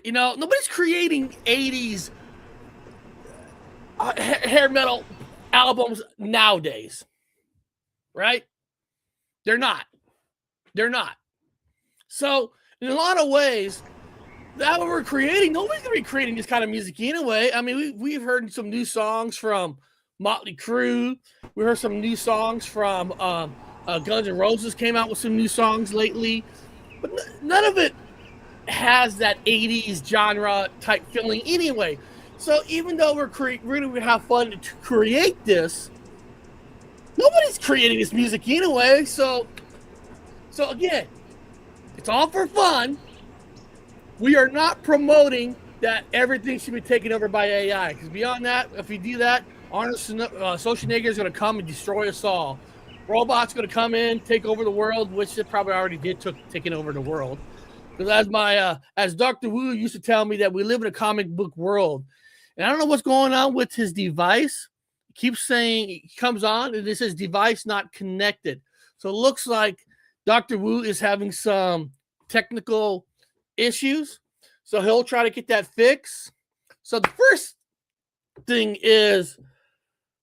nobody's creating 80s hair metal albums nowadays, right? They're not. They're not. So, in a lot of ways, that what we're creating, nobody's gonna be creating this kind of music anyway. I mean, we've heard some new songs from Mötley Crüe. We heard some new songs from Guns N' Roses came out with some new songs lately, but none of it has that 80s genre type feeling anyway. So even though we're going to have fun to create this, nobody's creating this music anyway. So again, it's all for fun. We are not promoting that everything should be taken over by AI. Because beyond that, if we do that, Arnold Schwarzenegger is going to come and destroy us all. Robots going to come in, take over the world, which it probably already did, taking over the world. Because as Dr. Wu used to tell me, that we live in a comic book world, and I don't know what's going on with his device. He keeps saying he comes on and it says device not connected. So it looks like Dr. Wu is having some technical issues. So he'll try to get that fixed. So the first thing is,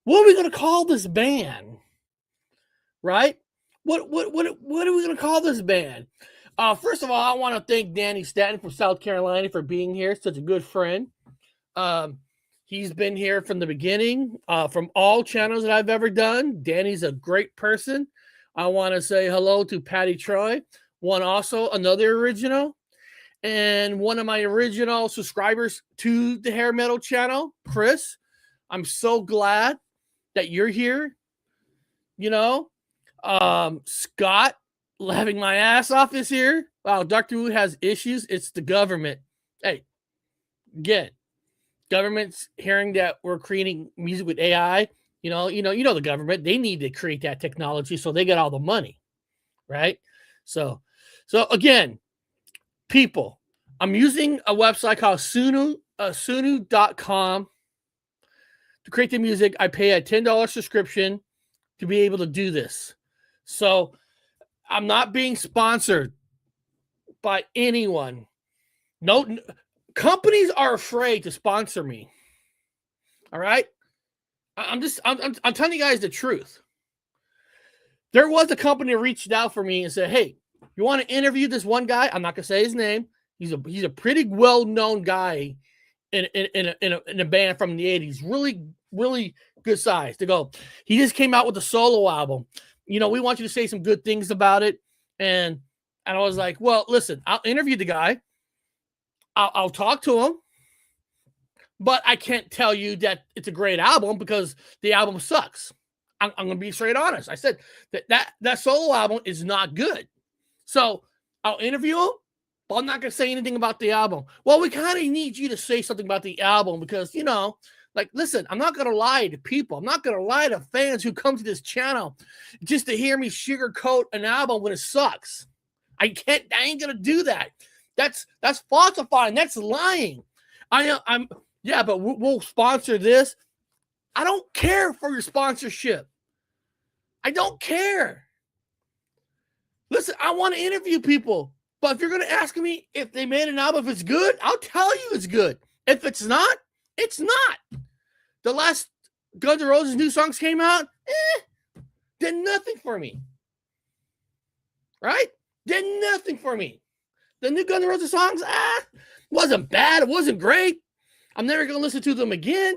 what are we going to call this band? Right? What are we going to call this band? First of all, I want to thank Danny Stanton from South Carolina for being here. Such a good friend. He's been here from the beginning, from all channels that I've ever done. Danny's a great person. I want to say hello to Patty Troy, another original, and one of my original subscribers to the Hair Metal channel, Chris. I'm so glad that you're here. Scott, laughing my ass off, is here. Wow, Dr. Wu has issues. It's the government. Hey, again, government's hearing that we're creating music with AI. You know the government. They need to create that technology, so they get all the money, right? So again, people, I'm using a website called Sunu.com to create the music. I pay a $10 subscription to be able to do this. So I'm not being sponsored by anyone. No, companies are afraid to sponsor me. All right? I'm telling you guys the truth. There was a company that reached out for me and said, "Hey, you want to interview this one guy?" I'm not gonna say his name. He's a pretty well-known guy in a band from the 80s. Really, really good size. They go, he just came out with a solo album. We want you to say some good things about it. And I was like, well, listen, I'll interview the guy. I'll talk to him. But I can't tell you that it's a great album because the album sucks. I'm going to be straight honest. I said that solo album is not good. So I'll interview him, but I'm not going to say anything about the album. Well, we kind of need you to say something about the album because, listen, I'm not going to lie to people. I'm not going to lie to fans who come to this channel just to hear me sugarcoat an album when it sucks. I ain't going to do that. That's falsifying. That's lying. Yeah, but we'll sponsor this. I don't care for your sponsorship. I don't care. Listen, I want to interview people. But if you're going to ask me if they made an album, if it's good, I'll tell you it's good. If it's not, it's not. The last Guns N' Roses new songs came out, did nothing for me. Right? Did nothing for me. The new Guns N' Roses songs, wasn't bad. It wasn't great. I'm never going to listen to them again,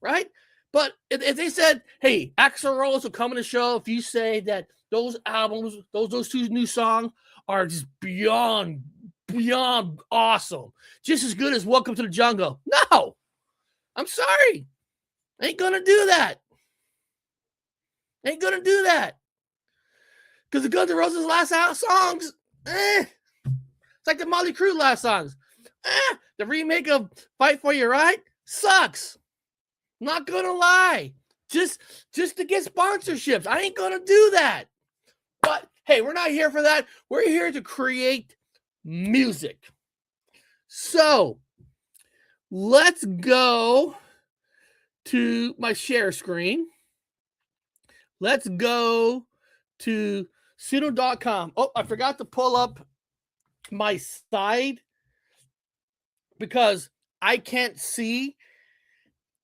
right? But if they said, hey, Axl Rose will come on the show if you say that those albums, those two new songs are just beyond awesome, just as good as Welcome to the Jungle. No, I'm sorry. Ain't going to do that. Ain't going to do that. Because the Guns N' Roses last songs, it's like the Mötley Crüe last songs. The remake of Fight for Your Right sucks. Not gonna lie. Just to get sponsorships. I ain't gonna do that. But hey, we're not here for that. We're here to create music. So let's go to my share screen. Let's go to Suno.com. Oh, I forgot to pull up my side because I can't see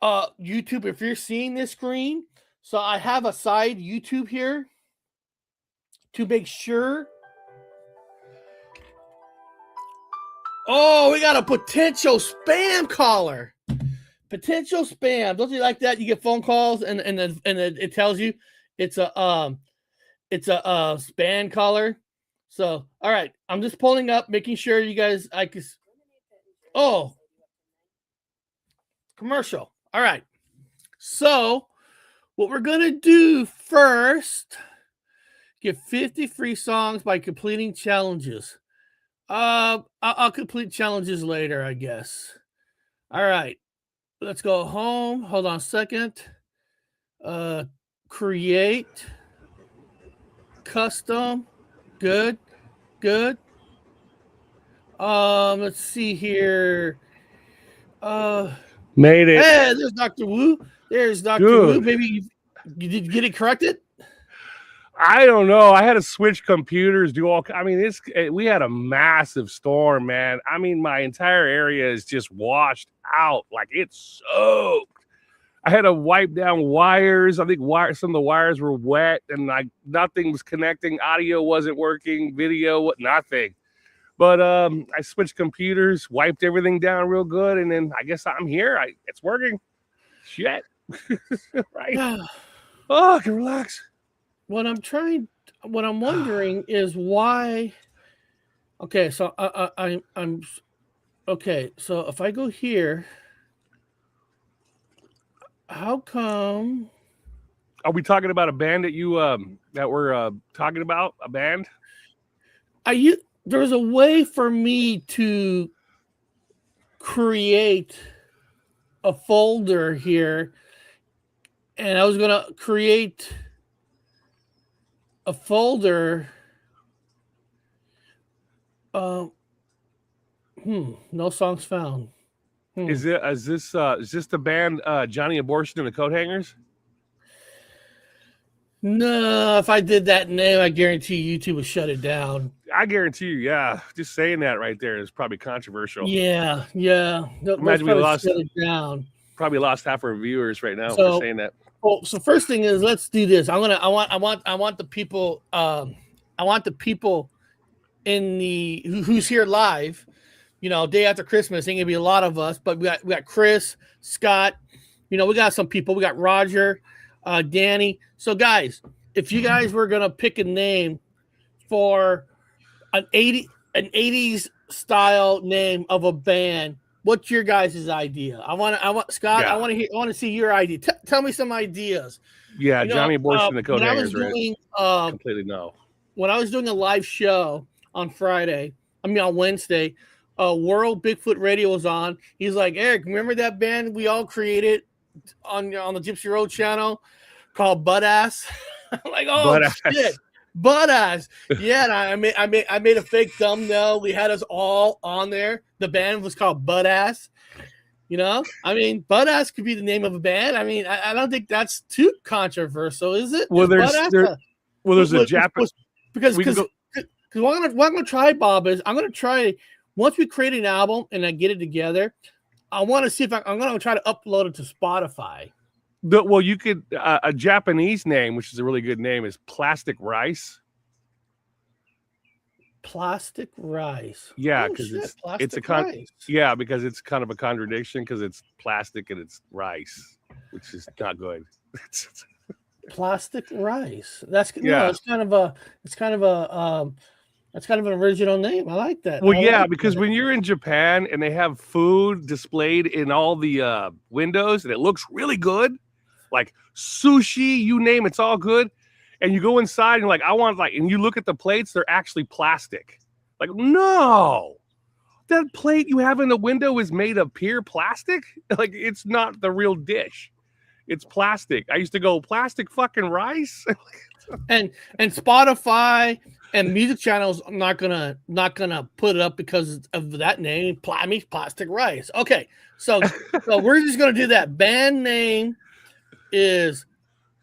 YouTube if you're seeing this screen. So I have a side YouTube here to make sure. Oh, we got a potential spam caller. Potential spam. Don't you like that? You get phone calls and it tells you it's a spam caller. So, all right, I'm just pulling up, making sure you guys Oh, commercial. All right. So, what we're gonna do first, get 50 free songs by completing challenges. I'll complete challenges later, I guess. All right. Let's go home. Hold on a second. Create. Custom. Good. Let's see here. Made it. Hey, there's Dr. Wu. There's Dr. Wu. Maybe you did get it corrected? I don't know. I had to switch computers, do all. I mean, we had a massive storm, man. I mean, my entire area is just washed out. Like, it's soaked. I had to wipe down wires. I think some of the wires were wet, and nothing was connecting. Audio wasn't working. Video, nothing. But I switched computers, wiped everything down real good, and then I guess I'm here. It's working. Shit. Right? Oh, I can relax. What I'm wondering is why. Okay, so I'm okay. So if I go here, how come? Are we talking about a band that we're talking about? A band? There's a way for me to create a folder here, and I was gonna create a folder. No songs found. Is this the band Johnny Abortion and the Coat Hangers? No, if I did that name, I guarantee YouTube would shut it down. I guarantee you, yeah. Just saying that right there is probably controversial. Yeah. Imagine we lost shut it down. Probably lost half our viewers right now for saying that. Well, so first thing is, let's do this. I want the people. I want the people who's here live. You know, day after Christmas, ain't gonna be a lot of us, but we got Chris, Scott. You know, we got some people. We got Roger, Danny. So, guys, if you guys were gonna pick a name for an 80s style name of a band, what's your guys' idea? I want Scott. Yeah. I want to see your idea. Tell me some ideas. Yeah, Johnny Abortion and the Coat Hangers. Completely no. When I was doing a live show on Wednesday, World Bigfoot Radio was on. He's like, Eric, remember that band we all created on the Gypsy Road channel called Butt Ass? I'm like, oh shit, Butt Ass. Yeah, and I made a fake thumbnail. We had us all on there. The band was called Butt Ass. You know, I mean, Butt Ass could be the name of a band. I mean, I don't think that's too controversial, is it? Well, there's a Japanese because what I'm gonna try, Bob, is I'm gonna try. Once we create an album and I get it together, I want to see if I'm going to try to upload it to Spotify. Well, you could a Japanese name, which is a really good name, is Plastic Rice. Plastic Rice. Yeah, because because it's kind of a contradiction because it's plastic and it's rice, which is not good. Plastic Rice. That's it's kind of an original name. I like that. Well, because when you're in Japan and they have food displayed in all the windows and it looks really good, like sushi, you name it's all good. And you go inside and like, and you look at the plates, they're actually plastic. Like, no, that plate you have in the window is made of pure plastic. Like, it's not the real dish. It's plastic. I used to go, plastic fucking rice. and Spotify and music channels not gonna put it up because of that name. Plastic Rice. Okay, so we're just gonna do that. Band name is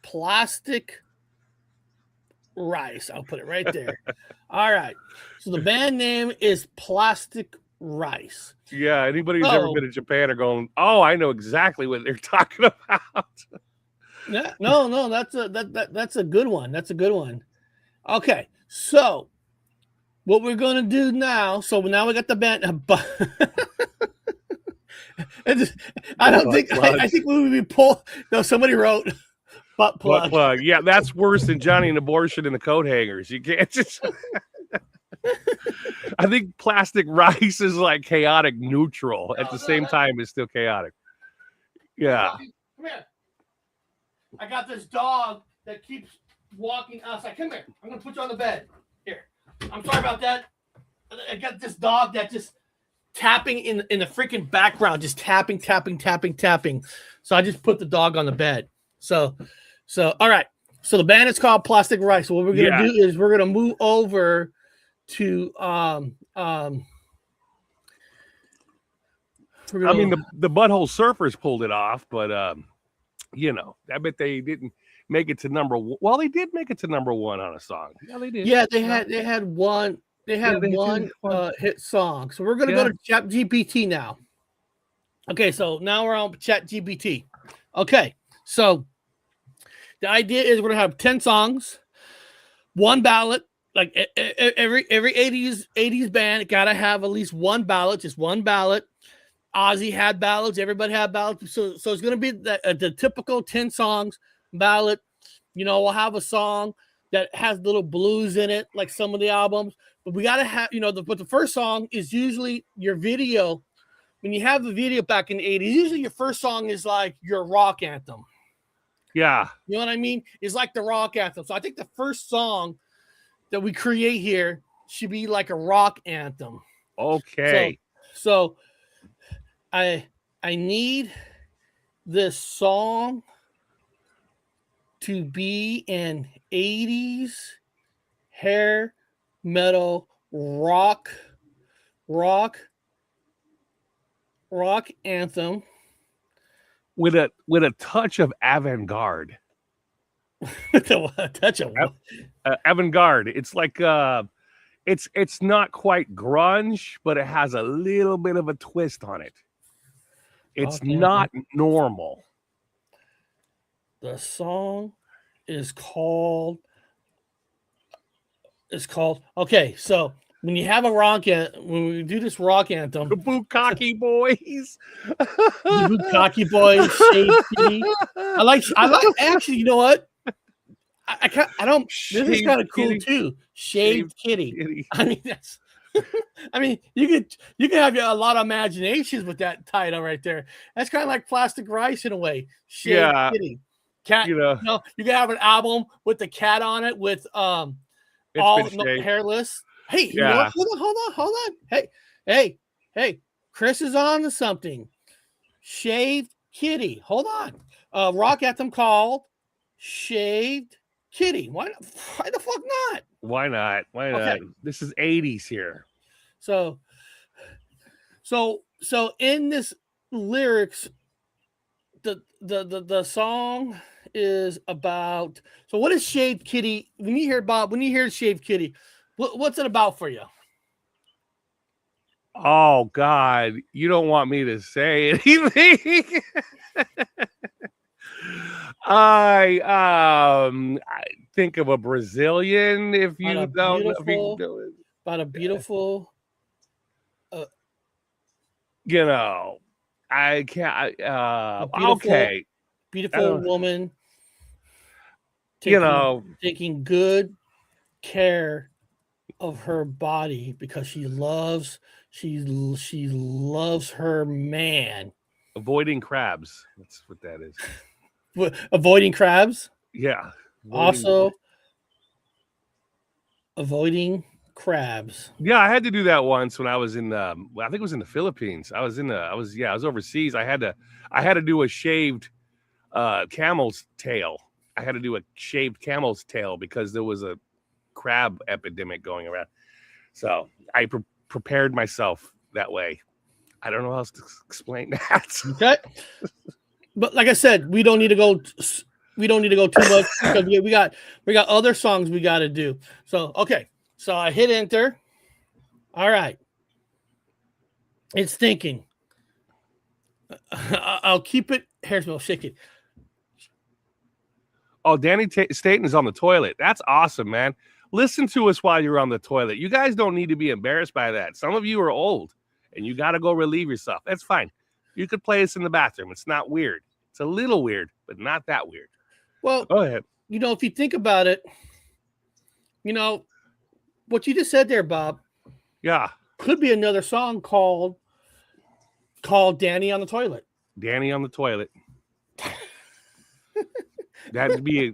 Plastic Rice. I'll put it right there. All right. So the band name is Plastic rice. Yeah, anybody who's ever been to Japan are going, oh, I know exactly what they're talking about. Yeah, no, that's a good one. That's a good one. Okay, so what we're gonna do now? So now we got the band. I don't think. I think we would be pull. No, somebody wrote butt plug. Butt plug. Yeah, that's worse than Johnny and Abortion and the Coat Hangers. You can't just. I think plastic rice is like chaotic neutral. At the same time, it's still chaotic. Yeah. Come here. I got this dog that keeps walking outside. Come here. I'm gonna put you on the bed. Here. I'm sorry about that. I got this dog that just tapping in the freaking background, just tapping. So I just put the dog on the bed. So all right. So the band is called Plastic Rice. So what we're gonna do is we're gonna move over to the Butthole Surfers pulled it off, but you know, I bet they didn't make it to number one. Well, they did make it to number one on a song. Yeah, they did. Yeah, they had one hit song. So we're gonna go to ChatGPT now. Okay, so now we're on ChatGPT. Okay, so the idea is we're gonna have 10 songs, one ballad. Like every 80s band gotta have at least one ballad, just one ballad. Ozzy had ballads, everybody had ballads. So it's gonna be the typical 10 songs ballad. You know, we'll have a song that has little blues in it, like some of the albums. But we gotta have, but the first song is usually your video. When you have the video back in the 80s, usually your first song is like your rock anthem. Yeah. You know what I mean? It's like the rock anthem. So I think the first song that we create here should be like a rock anthem. Okay. So I need this song to be an 80s hair metal rock anthem with a touch of avant-garde. A touch of avant-garde. It's like it's not quite grunge, but it has a little bit of a twist on it. It's not normal. The song is called. Okay, so when you have when we do this rock anthem, the Bukkake Boys, the Bukkake Boys, Shaved Kitty. I like. Actually, you know what? I don't. This is kind of cool too. Shaved Kitty. I mean, that's. I mean, you could have a lot of imaginations with that title right there. That's kind of like Plastic Rice in a way. Shaved Kitty. Cat. You can have an album with the cat on it with all hairless. Hey, you know what? Hold on. Hey, Chris is on to something. Shaved Kitty. Hold on. Rock anthem called Shaved Kitty. Why the fuck not? Why not? Okay. This is 80s here. So in this lyrics, the song is about. So what is Shaved Kitty? When you hear Shaved Kitty, what's it about for you? Oh God, you don't want me to say anything. I think of a Brazilian. If you don't know it. About a beautiful. I can't. Beautiful woman. Taking good care of her body because she loves her man. Avoiding crabs. That's what that is. Avoiding crabs? Yeah. Avoiding crabs. Yeah, I had to do that once when I was in I think it was in the Philippines. I was overseas. I had to do a shaved camel's tail. I had to do a shaved camel's tail because there was a crab epidemic going around. So I prepared myself that way. I don't know how else to explain that. Okay. But like I said, we don't need to go too much because we got other songs we got to do. So, okay. So I hit enter. All right. It's thinking. I'll keep it. Hairspell, shake it. Oh, Danny Staten is on the toilet. That's awesome, man. Listen to us while you're on the toilet. You guys don't need to be embarrassed by that. Some of you are old and you got to go relieve yourself. That's fine. You could play this in the bathroom. It's not weird. It's a little weird, but not that weird. Well, go ahead. You know, if you think about it, you know, what you just said there, Bob. Yeah. Could be another song called Danny on the Toilet. Danny on the Toilet. That'd be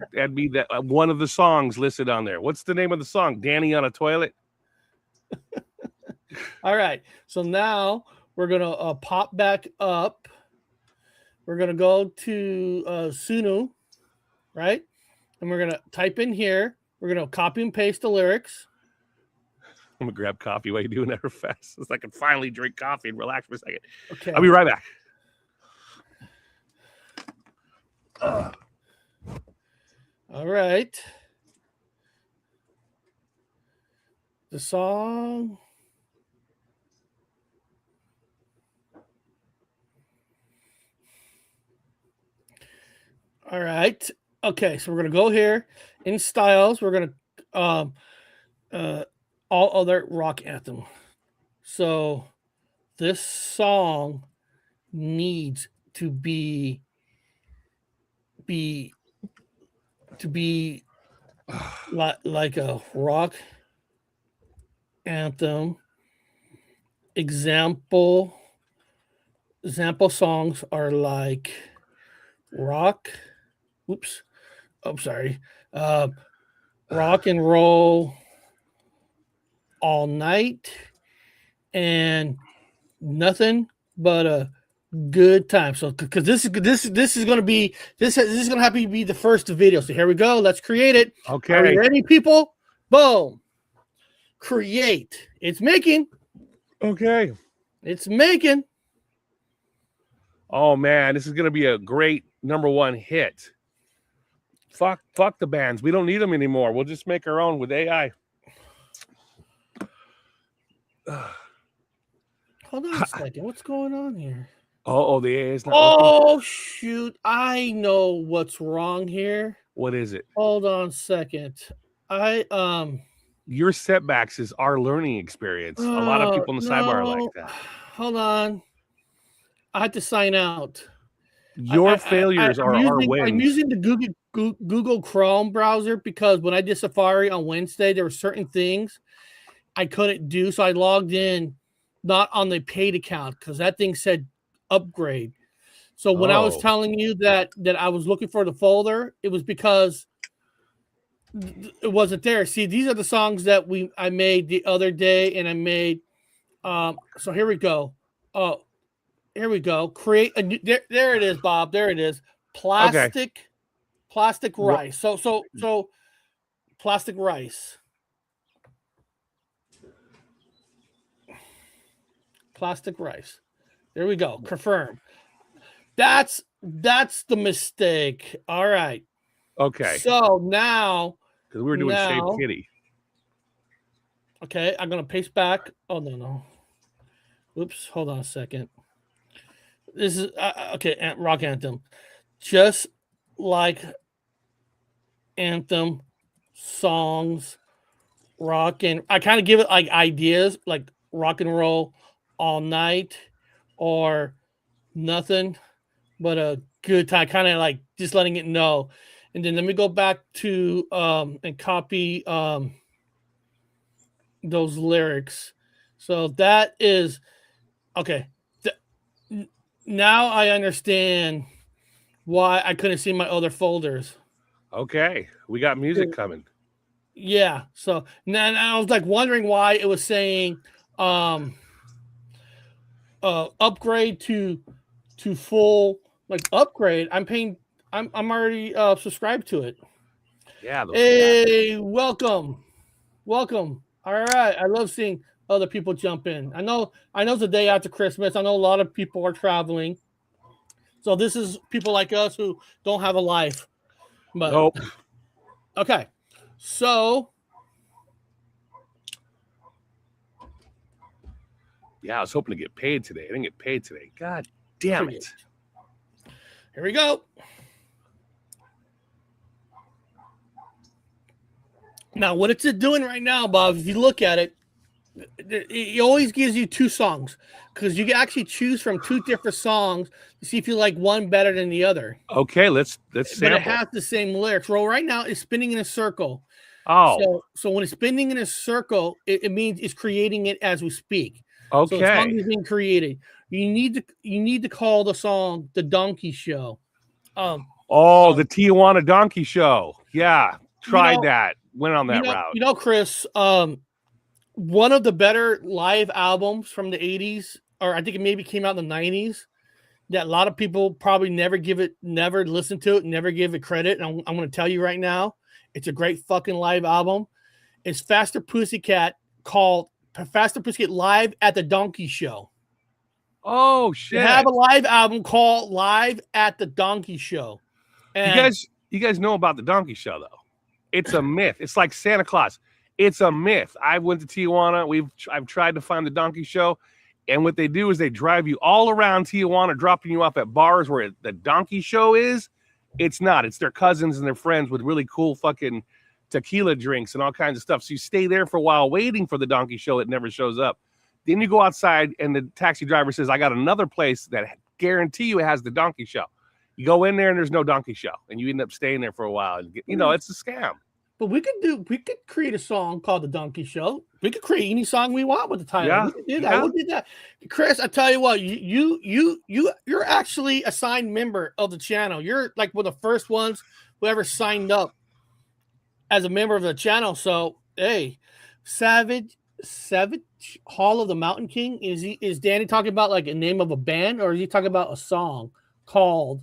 that one of the songs listed on there. What's the name of the song? Danny on a Toilet. All right. So now we're gonna pop back up. We're gonna go to Sunu, right? And we're gonna type in here. We're gonna copy and paste the lyrics. I'm gonna grab coffee while you're doing that real fast, so I can finally drink coffee and relax for a second. Okay. I'll be right back. All right. The song. All right. Okay, so we're gonna go here in styles. We're gonna all other rock anthem. So this song needs to be like a rock anthem. Example songs are like rock. Oops. I'm sorry. Rock and roll all night and nothing but a good time. So because this is going to be this is going to have to be the first video. So here we go. Let's create it. Okay. Are you ready, people? Boom. Create. It's making. Okay. It's making. Oh man, this is going to be a great #1 hit. Fuck the bands. We don't need them anymore. We'll just make our own with AI. Hold on a second. What's going on here? Oh, the AI is not. Oh, shoot. I know what's wrong here. What is it? Hold on a second. Your setbacks is our learning experience. A lot of people in the sidebar are like that. Hold on. I had to sign out. Your failures are our wins. I'm using the Google Chrome browser because when I did Safari on Wednesday, there were certain things I couldn't do. So I logged in not on the paid account because that thing said upgrade. So when I was telling you that I was looking for the folder, it was because it wasn't there. See, these are the songs that I made the other day, and I made. So here we go. Oh, here we go. Create a new. There it is, Bob. There it is. Plastic rice. So plastic rice. Plastic rice. There we go. Confirm. That's the mistake. All right. Okay. So now, because we were doing Shape Kitty. Okay, I'm gonna paste back. Oh no. Oops. Hold on a second. This is okay. Rock anthem, just like anthem songs, rock and I kind of give it like ideas, like rock and roll all night, or nothing but a good time. Kind of like just letting it know. And then let me go back to and copy those lyrics. So that is okay. Now I understand why I couldn't see my other folders. Okay, we got music coming. Yeah. So now I was like wondering why it was saying upgrade to full, like upgrade. I'm paying. I'm already subscribed to it. Yeah. Hey, welcome. All right. I love seeing other people jump in. I know it's the day after Christmas. I know a lot of people are traveling. So this is people like us who don't have a life. But nope. Okay. So Yeah, I was hoping to get paid today. I didn't get paid today. God damn it. Here we go. Now, what it's doing right now, Bob, if you look at it, it always gives you two songs because you can actually choose from two different songs to see if you like one better than the other. Okay, let's sample. But it has the same lyrics. Well, right now it's spinning in a circle. Oh. So when it's spinning in a circle, it means it's creating it as we speak. Okay. So the song is being created. You need to call the song The Donkey Show. The Tijuana Donkey Show. Yeah. Tried that. Went on that route. Chris, one of the better live albums from the 80s, or I think it maybe came out in the 90s, that a lot of people probably never listen to it, never give it credit. And I'm going to tell you right now, it's a great fucking live album. It's Faster Pussycat, called Faster Pussycat Live at the Donkey Show. Oh, shit. They have a live album called Live at the Donkey Show. And you guys know about the Donkey Show, though. It's a myth. It's like Santa Claus. It's a myth. I went to Tijuana. I've tried to find the Donkey Show, and what they do is they drive you all around Tijuana, dropping you off at bars where the Donkey Show is. It's not. It's their cousins and their friends with really cool fucking tequila drinks and all kinds of stuff. So you stay there for a while waiting for the Donkey Show. It never shows up. Then you go outside, and the taxi driver says, I got another place that guarantee you it has the Donkey Show. You go in there, and there's no Donkey Show, and you end up staying there for a while. And it's a scam. But we could create a song called The Donkey Show. We could create any song we want with the title. Yeah. We could do that. Yeah. We'll do that. Chris, I tell you what, you're actually a signed member of the channel. You're like one of the first ones who ever signed up as a member of the channel. So hey, Savage Hall of the Mountain King. Is Danny talking about like a name of a band, or is he talking about a song called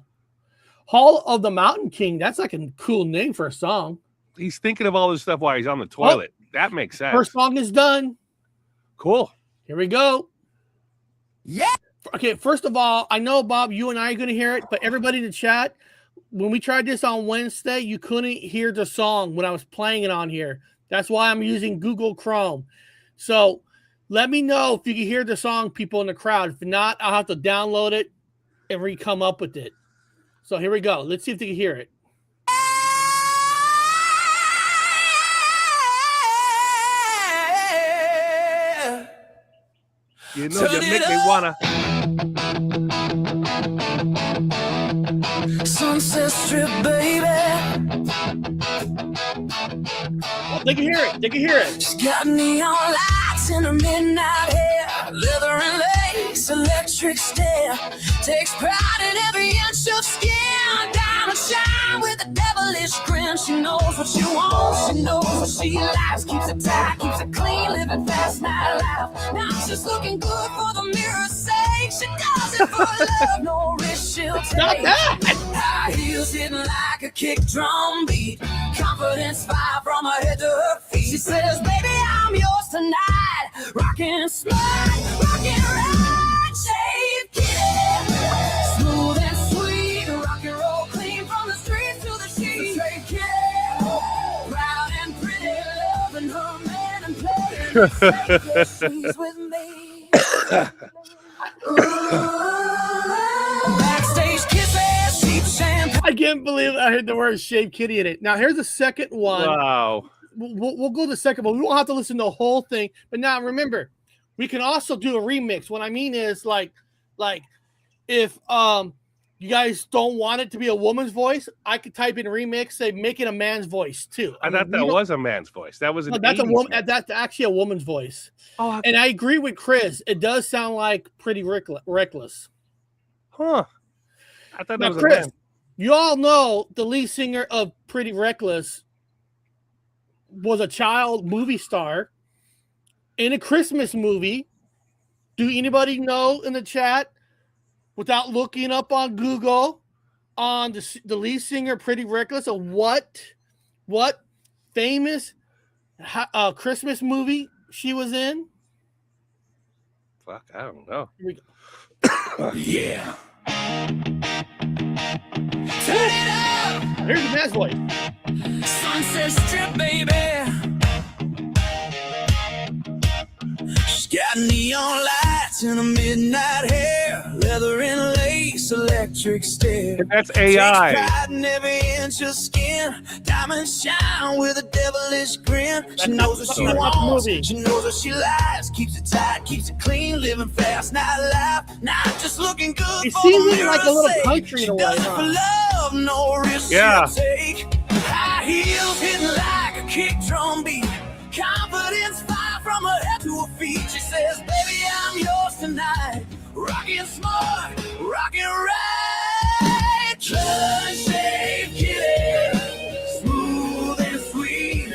Hall of the Mountain King? That's like a cool name for a song. He's thinking of all this stuff while he's on the toilet. That makes sense. First song is done. Cool. Here we go. Yeah. Okay, first of all, I know, Bob, you and I are going to hear it, but everybody in the chat, when we tried this on Wednesday, you couldn't hear the song when I was playing it on here. That's why I'm using Google Chrome. So let me know if you can hear the song, people in the crowd. If not, I'll have to download it and re-come up with it. So here we go. Let's see if they can hear it. You know, you make me wanna. Sunset Strip, baby. Oh, they can hear it. They can hear it. She's got neon lights in her midnight hair, leather and lace, electric stare. Takes pride in every inch of skin. Diamond shine with a devilish grin. She knows what she wants. She knows what she likes. Keeps it tight, keeps it clean, living fast night life. Now she's looking good for the mirror's sake. She does it for love, no risk she'll take. Stop that. High heels hitting like a kick drum beat. Confidence fire from her head to her feet. She says, baby, I'm yours tonight. Rockin' smart, rockin' right, shave kitty. Smooth and sweet, rock and roll clean from the streets to the sheets. Straight kitty, proud and pretty, loving her man and playing. She's with me. Backstage kisses, cheap champagne. I can't believe I heard the word Shave Kitty in it. Now, here's the second one. Wow. We'll go to the second one. We won't have to listen to the whole thing. But now, remember, we can also do a remix. What I mean is, like if you guys don't want it to be a woman's voice, I could type in remix, say make it a man's voice too. I thought that was a man's voice. That was an that's a 80s woman. man. That's actually a woman's voice. Oh, And I agree with Chris. It does sound like Pretty Reckless. huh. I thought Now, that was Chris, a man. you all know the lead singer of Pretty Reckless was a child movie star in a Christmas movie. Do anybody know in the chat, without looking up on Google, on the lead singer Pretty Reckless, of what famous Christmas movie she was in? Fuck, I don't know. Here we go. Yeah. Here's the man's voice. Sunset Strip, baby. She's got neon lights lights in a midnight hair, leather and lace, electric stare. And that's Takes AI. pride in every inch of skin. Diamonds shine with a devilish grin. She knows what she not the wants. movie. She knows what she likes. Keeps it tight, keeps it clean, living fast, not life. Not just looking good. It for seems the like a mirror's little sake. country in She a way, does it huh? for love, no risk Yeah. she'll take. High heels hitting like a kick drum beat. Confidence fly from her head to her feet. She says, baby, I'm yours tonight. Rockin' smart, rockin' right. Blood-shaped kitty, smooth and sweet.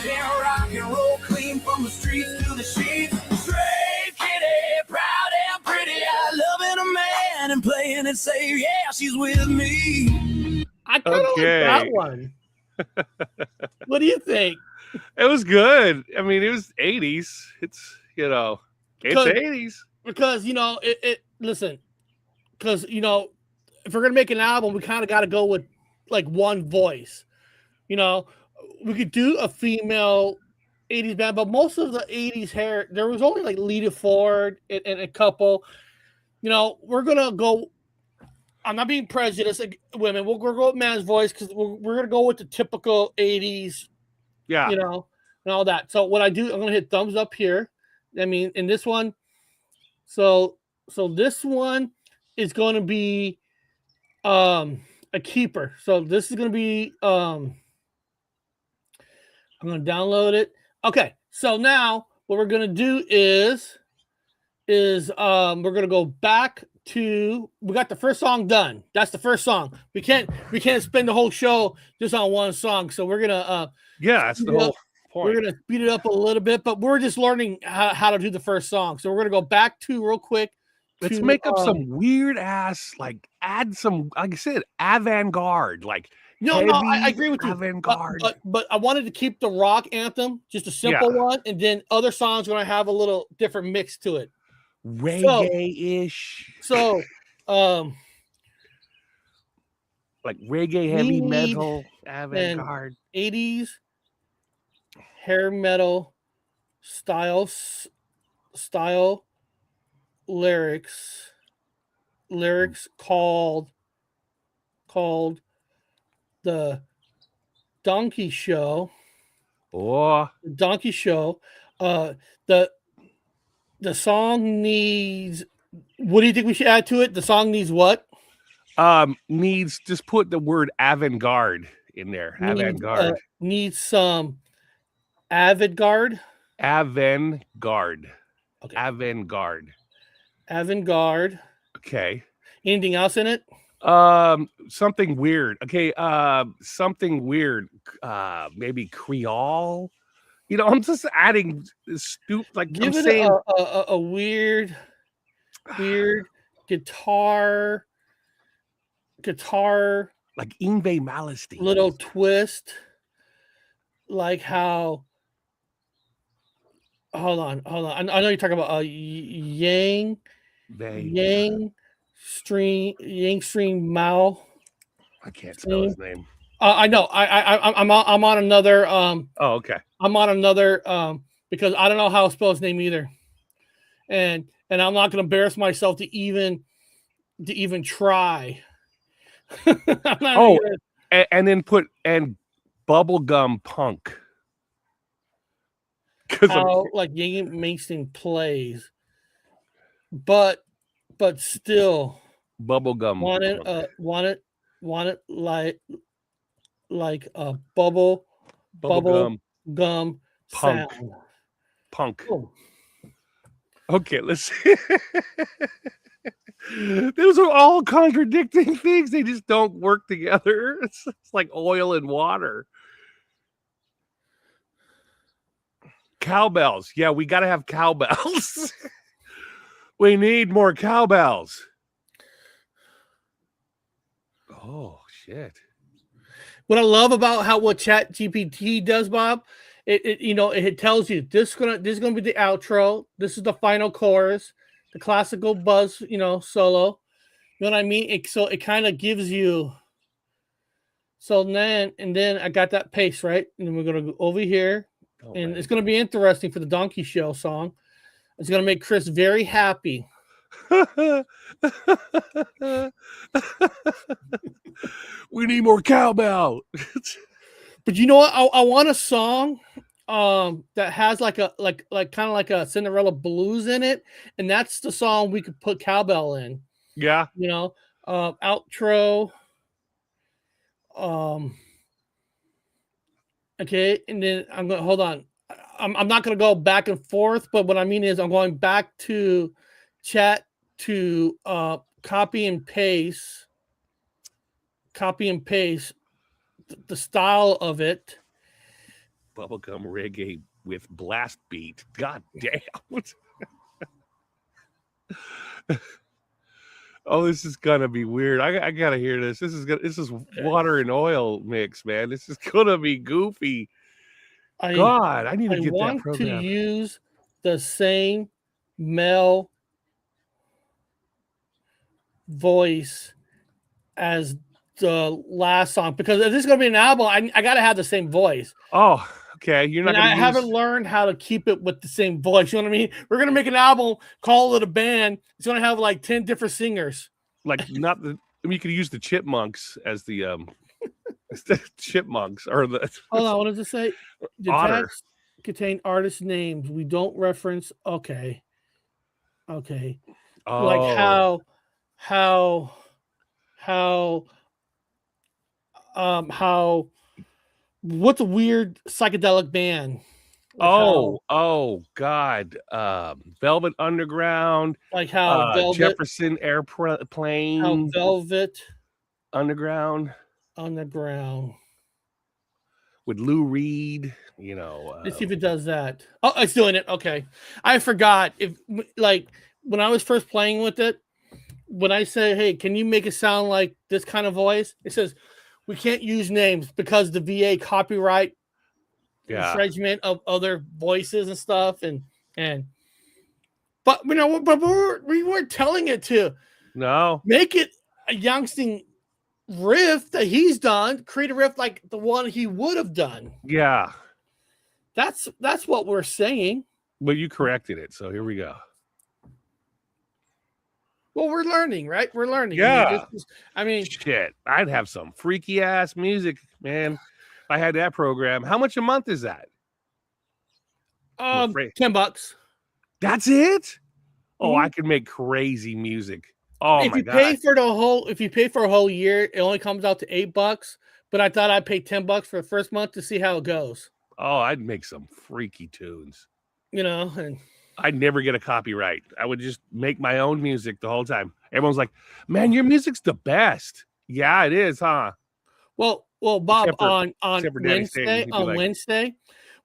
Can rock and roll clean from the streets to the sheets. Straight kitty, proud and pretty. I loving a man and playing it safe. Yeah, she's with me. I kind of Okay. like that one. What do you think? It was good. I mean, it was 80s. It's, you know, it's Because- 80s. Because listen, because if we're gonna make an album, we kind of got to go with like one voice. We could do a female 80s band, but most of the 80s hair, there was only like Lita Ford and a couple. We're gonna go. I'm not being prejudiced against women. We're gonna go with man's voice because we're gonna go with the typical 80s. Yeah. And all that. So what I do, I'm gonna hit thumbs up here. I mean, in this one, so this one is gonna be a keeper. So this is gonna be I'm gonna download it. Okay, so now what we're gonna do is we're gonna go back to, we got the first song done. That's the first song. We can't spend the whole show just on one song. So we're gonna Yeah, that's the whole point. we're gonna speed it up a little bit, but we're just learning how to do the first song. So we're gonna go back to real quick. Let's to, make up some weird ass, like add some, like I said, avant-garde, like No, I heavy agree with you. avant-garde. But I wanted to keep the rock anthem, just a simple one, and then other songs are gonna have a little different mix to it. Reggae-ish, So like reggae, heavy need- metal, avant-garde. 80s hair metal style lyrics called the Donkey Show. Oh, Donkey Show. The song needs, what do you think we should add to it? The song needs what? needs, just put the word avant-garde in there. Avant-garde. Needs some avant-garde. Avant-garde. Okay. Avant-garde. Avant-garde. Okay. Anything else in it? Something weird. Okay. Something weird. Maybe Creole. I'm just adding like Give I'm it saying. a weird guitar, Like Yngwie Malmsteen. little twist, like how. Hold on. I know you're talking about Yang Stream Mao. I can't spell his name. I know. I'm on another. Oh, okay. I'm on another because I don't know how to spell his name either, and I'm not going to embarrass myself to even try. I'm not Oh, even and then put bubblegum punk. Because how like Yang Mason plays, but still bubblegum want it like a bubble gum Punk. sound. punk. Oh. Okay, let's see. Those are all contradicting things. They just don't work together. It's like oil and water. Cowbells. Yeah, we got to have cowbells. We need more cowbells. Oh, shit. What I love about what Chat GPT does, Bob, it tells you this is gonna be the outro. This is the final chorus, the classical buzz, solo. You know what I mean? It kind of gives you. So then I got that pace right, and then we're gonna go over here, and it's gonna be interesting for the Donkey Show song. It's going to make Chris very happy. We need more cowbell. But you know what? I want a song that has like kind of like a Cinderella blues in it, and that's the song we could put cowbell in. Yeah. You know, outro. Okay, and then I'm going to hold on. I'm not going to go back and forth, but what I mean is I'm going back to chat to copy and paste the style of it. Bubblegum reggae with blast beat. God damn. Oh, this is gonna be weird. I gotta hear this. This is water and oil mix, man. This is gonna be goofy. God, I need to get that program. I want to use the same male voice as the last song, because if this is going to be an album, I got to have the same voice. Oh, okay. You're not. I haven't learned how to keep it with the same voice. You know what I mean? We're going to make an album, call it a band. It's going to have like 10 different singers. Like not the. I mean, you could use the Chipmunks as the Chipmunks or the. Hold on, what does it say? The Otter. text contain artist names. We don't reference. Okay. Oh. Like how what's a weird psychedelic band? Like God. Velvet Underground. Like how Velvet, Jefferson Airplane. how Velvet Underground. With Lou Reed, you know. Let's see if it does that. Oh, it's doing it. Okay. I forgot if like when I was first playing with it, when I say, hey, can you make it sound like this kind of voice? It says, we can't use names because the VA copyright infringement of other voices and stuff. But you know, we weren't telling it to make it a youngster riff that he's done, create a riff like the one he would have done. Yeah. That's what we're saying. Well, you corrected it, so here we go. Well, we're learning, right? We're learning. Yeah. I mean, shit. I'd have some freaky ass music, man. If I had that program. How much a month is that? $10. That's it? Oh, Mm-hmm. I could make crazy music. Oh if my you god! If you pay for a whole year, it only comes out to $8. But I thought I'd pay $10 for the first month to see how it goes. Oh, I'd make some freaky tunes. You know, and I'd never get a copyright. I would just make my own music the whole time. Everyone's like, "Man, your music's the best." Yeah, it is, huh? Well, Bob, on Wednesday,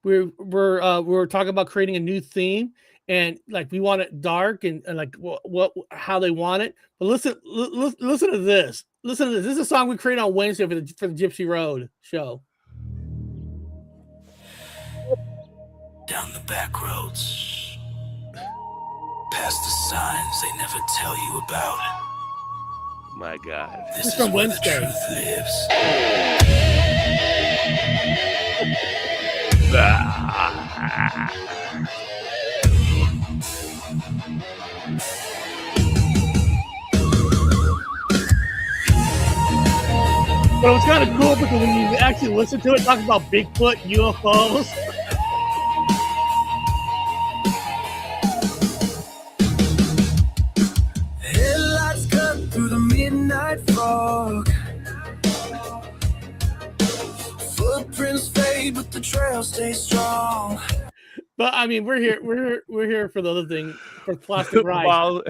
we were talking about creating a new theme. And like we want it dark and like how they want it. But listen to this. Listen to this. This is a song we created on Wednesday for the Gypsy Road show. Down the back roads, past the signs they never tell you about. My God. This is from where Wednesday. the truth lives. But it's kind of cool because when you actually listen to it, talk about Bigfoot, UFOs. Headlights cut through the midnight fog. Footprints fade, but the trail stays strong. But I mean, we're here for the other thing, for Plastic Rice.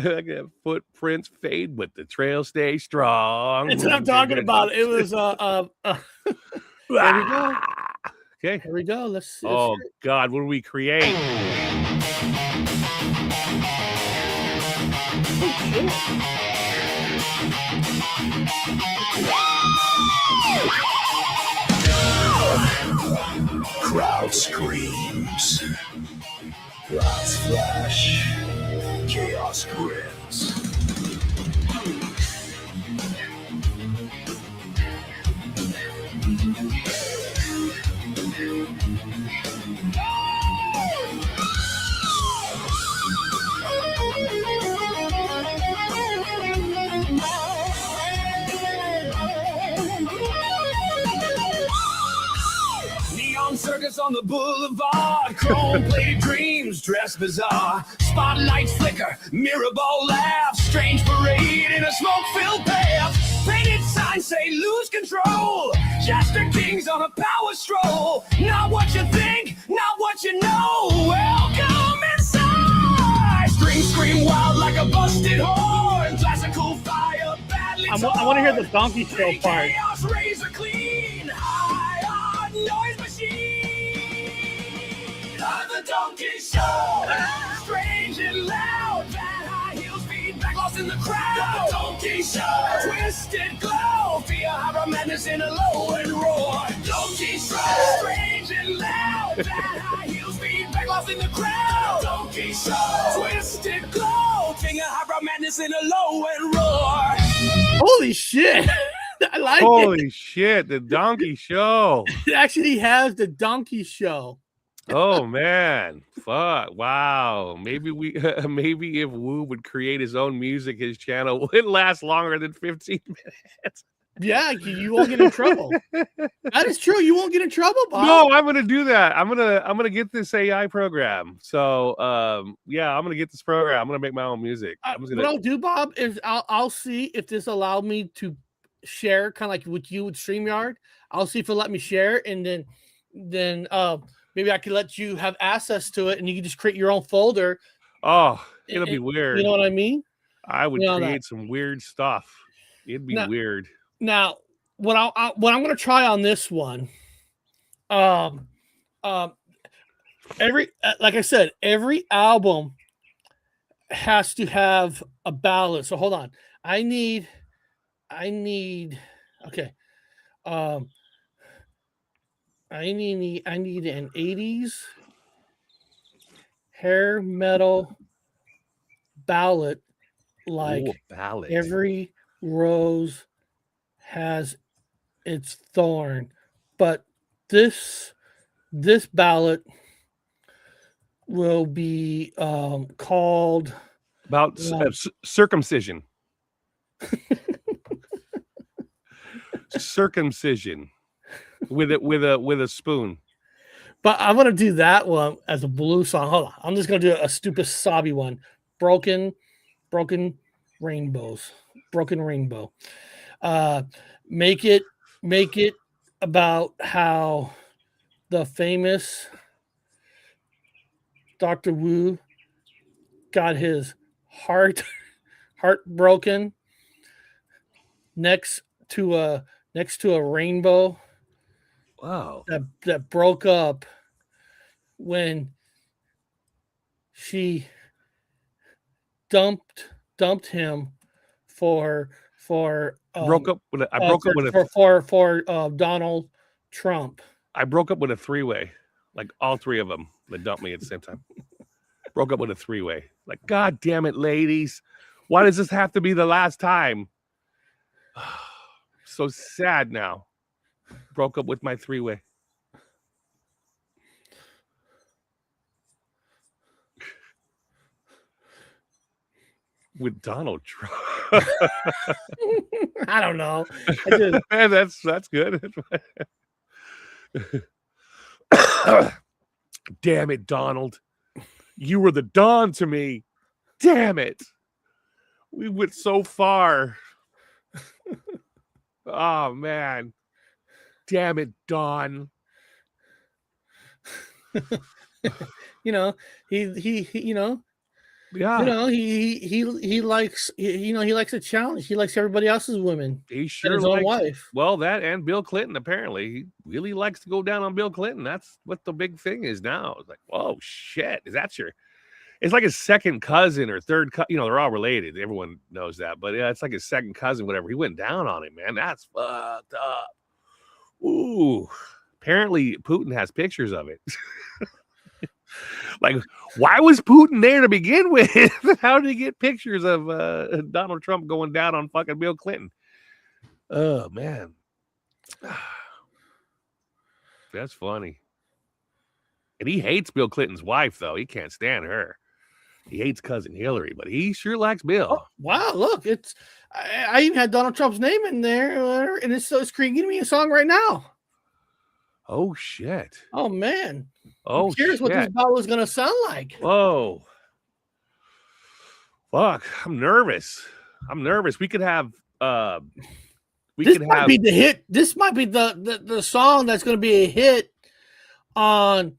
Footprints fade, but the trail stays strong. That's what I'm talking about. It was there we go. Okay. Here we go. Let's Oh God, what do we create? Crowd screams. Lights flash. Chaos grins. dance on the boulevard. Chrome-plated dreams, dress bizarre. Spotlights flicker, mirror ball laughs. Strange parade in a smoke-filled path. Painted signs say lose control. Jester kings on a power stroll. Not what you think, not what you know. Welcome inside. Strings scream wild like a busted horn. Classical fire, badly I want to hear the donkey show part. Chaos, razor clean. High on noise machine. On the donkey show. Strange and loud. Bad high heels, feedback lost in the crowd. The donkey show. Twisted glow. Fear, horror, madness in a low and roar. Donkey show. Strange and loud. Bad high heels, feedback lost in the crowd. Donkey show. Twisted glow. Finger, horror, madness in a low and roar. Holy shit. I like Holy shit, the donkey show. it. It actually has the donkey show. Oh man, fuck! Wow, maybe maybe if Wu would create his own music, his channel would last longer than 15 minutes. Yeah, you won't get in trouble. That is true. You won't get in trouble, Bob. No, I'm gonna do that. I'm gonna get this AI program. So yeah, I'm gonna get this program. I'm gonna make my own music. What I'll do, Bob, is I'll see if this allow me to share, kind of like with you with StreamYard. I'll see if it'll let me share, and then maybe I could let you have access to it, and you can just create your own folder. Oh, it'll be weird. You know what I mean? I would create some weird stuff. It'd be weird. Now, what I'm going to try on this one, like I said, every album has to have a ballad. So hold on, I need, okay, I need an 80s hair metal ballad, like ballad. Every rose has its thorn, but this ballad will be called about circumcision. Circumcision with a spoon. But I'm gonna do that one as a blue song. Hold on, I'm just gonna do a stupid sobby one. Broken rainbows. Broken rainbow. Make it about how the famous Dr. Wu got his heart broken next to a rainbow. Wow. That broke up when she dumped him for broke up with Donald Trump. I broke up with a three-way, like all three of them that dumped me at the same time. Broke up with a three-way. Like, God damn it, ladies. Why does this have to be the last time? So sad now. Broke up with my three-way. With Donald Trump. I don't know. Man, that's good. Damn it, Donald. You were the Don to me. Damn it. We went so far. Oh man. Damn it, Don. He likes a challenge. He likes everybody else's women. He sure his own wife. Well, that and Bill Clinton, apparently. He really likes to go down on Bill Clinton. That's what the big thing is now. It's like, whoa, shit. It's like his second cousin or third cousin. They're all related. Everyone knows that. But yeah, it's like his second cousin, whatever. He went down on him, man. That's fucked up. Ooh. Apparently, Putin has pictures of it. Like, why was Putin there to begin with? How did he get pictures of Donald Trump going down on fucking Bill Clinton? Oh, man. That's funny. And he hates Bill Clinton's wife, though. He can't stand her. He hates cousin Hillary, but he sure likes Bill. Oh, wow, look, I even had Donald Trump's name in there, and it's creating me a song right now. Oh shit. Oh man. Oh I'm curious what this shit. bottle is gonna sound like. Whoa. Fuck. I'm nervous. We could have This might be the hit. This might be the song that's gonna be a hit on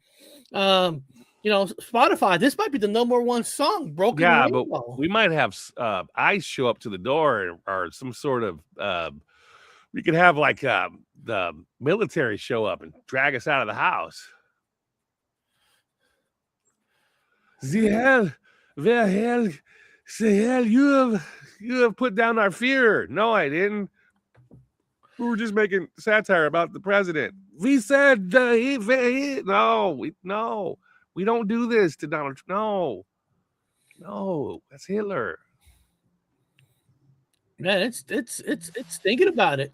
Spotify. This might be the #1 song, Broken Rainbow. But we might have ICE show up to the door or some sort of we could have like the military show up and drag us out of the house. The hell, you have put down our fear. No, I didn't. We were just making satire about the president. We said no, we don't do this to Donald Trump. No, that's Hitler. Man, it's thinking about it.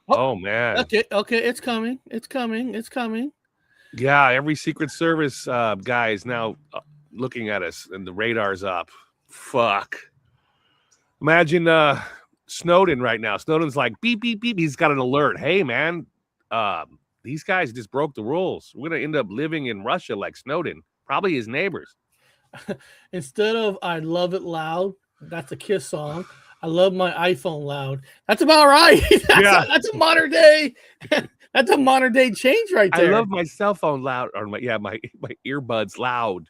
Oh man. Okay, it's coming. Yeah, every Secret Service guy is now looking at us, and the radar's up. Fuck. Imagine Snowden right now. Snowden's like beep beep beep. He's got an alert. Hey man, these guys just broke the rules. We're gonna end up living in Russia like Snowden. Probably his neighbors. Instead of "I Love It Loud," that's a Kiss song. I love my iPhone loud. That's about right. That's a modern day. That's a modern day change right there. I love my cell phone loud, or my earbuds loud.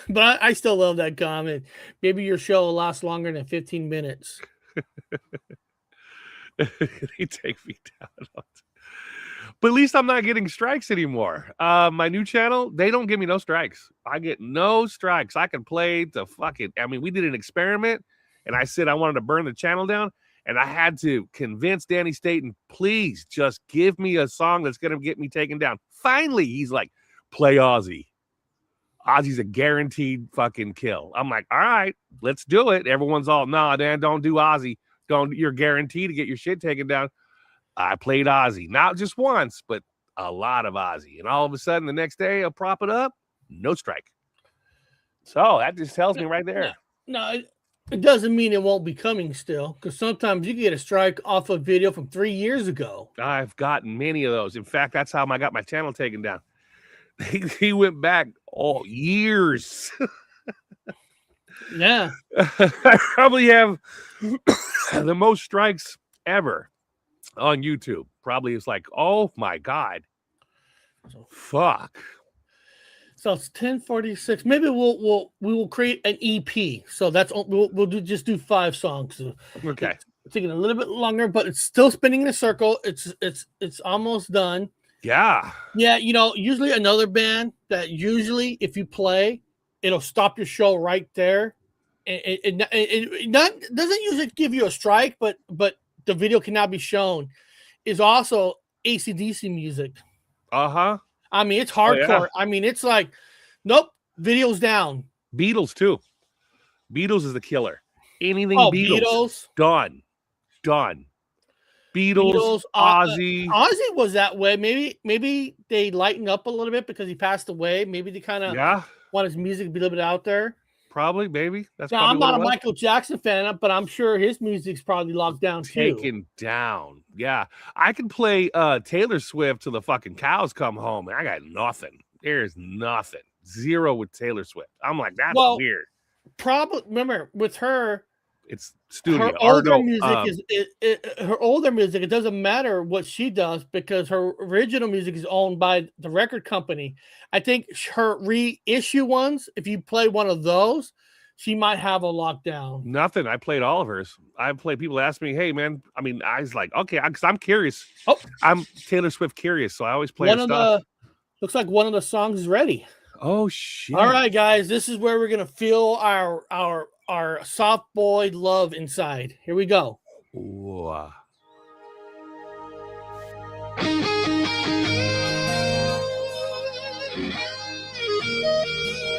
But I still love that comment. Maybe your show will last longer than 15 minutes. They take me down. But at least I'm not getting strikes anymore. My new channel, they don't give me no strikes. I get no strikes. I can play the fucking. I mean, we did an experiment, and I said I wanted to burn the channel down, and I had to convince Danny Staten, please just give me a song that's gonna get me taken down. Finally, he's like, play Ozzy. Ozzy's a guaranteed fucking kill. I'm like, all right, let's do it. Everyone's all, nah, Dan, don't do Ozzy. You're guaranteed to get your shit taken down. I played Ozzy, not just once, but a lot of Ozzy. And all of a sudden, the next day, I'll prop it up, no strike. So that just tells me right there. No, it doesn't mean it won't be coming still, because sometimes you can get a strike off a video from 3 years ago. I've gotten many of those. In fact, that's how I got my channel taken down. He went back all years. Yeah. I probably have the most strikes ever on YouTube. Probably it's like, oh my God. Fuck. So it's 10:46. Maybe we will create an EP. So that's we'll just do 5 songs. Okay. It's taking a little bit longer, but it's still spinning in a circle. It's almost done. Yeah. Yeah, usually another band that usually if you play, it'll stop your show right there. It doesn't usually give you a strike, but the video cannot be shown, is also AC/DC music. Uh-huh. I mean, it's hardcore. Oh, yeah. I mean, it's like, nope, video's down. Beatles, too. Beatles is the killer. Anything Beatles. Done. Beatles, Ozzy. Ozzy was that way. Maybe they lightened up a little bit because he passed away. Maybe they kind of want his music to be a little bit out there. Probably, maybe. Now, I'm not a Michael Jackson fan, but I'm sure his music's probably locked down too. Taken down. Yeah. I can play Taylor Swift till the fucking cows come home, and I got nothing. There's nothing. Zero with Taylor Swift. I'm like, that's weird. Probably, remember, with her, it's studio. Her older music her older music. It doesn't matter what she does because her original music is owned by the record company. I think her reissue ones, if you play one of those, she might have a lockdown. Nothing. I played all of hers. I played. People ask me, "Hey, man." I mean, I was like, "Okay," because I'm curious. Oh, I'm Taylor Swift curious, so I always play her stuff. Looks like one of the songs is ready. Oh shit! All right, guys, this is where we're gonna feel our soft boy love inside. Here we go. Ooh.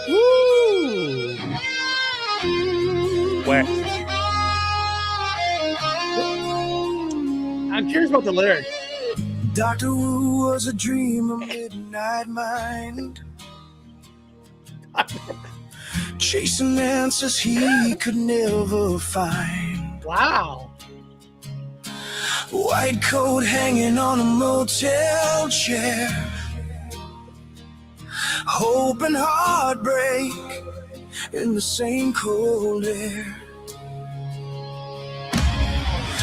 Woo! Wet. I'm curious about the lyrics. Dr. Wu was a dream of midnight mind, chasing answers he could never find. Wow. White coat hanging on a motel chair. Hope and heartbreak in the same cold air.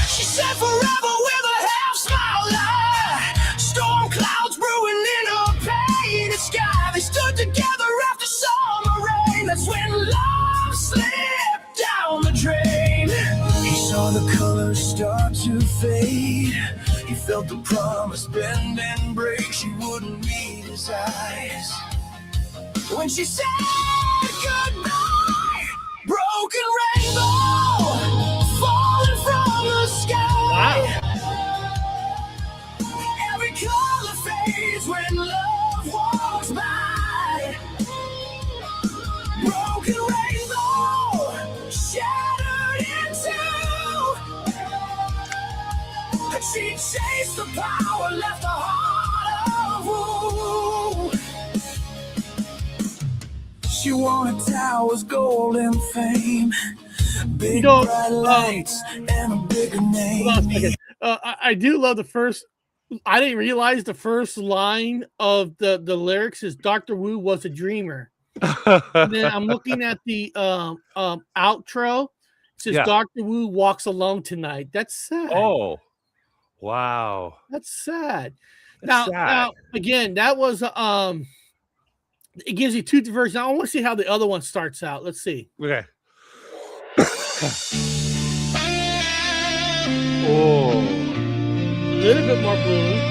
She said forever with a half-smile lie. Storm clouds brewing in a painted sky. They stood together after summer rain. That's when love slipped down the drain. He saw the colors start to fade. He felt the promise bend and break. She wouldn't read his eyes. When she said goodbye, broken rainbow falling from the sky. Every color fades when love walks by. Broken rainbow shattered in two. And she chased the power, left a heart of woe. She wanted towers, gold, and fame. Big bright lights and a bigger name. Hold on a second. I do love the first. I didn't realize the first line of the lyrics is Dr. Wu was a dreamer. And then I'm looking at the outro. It says Dr. Wu walks alone tonight. That's sad. Oh, wow. That's sad. That's sad. Now, again, that was it gives you two versions. I want to see how the other one starts out. Let's see. Okay. Oh, A little bit more blue.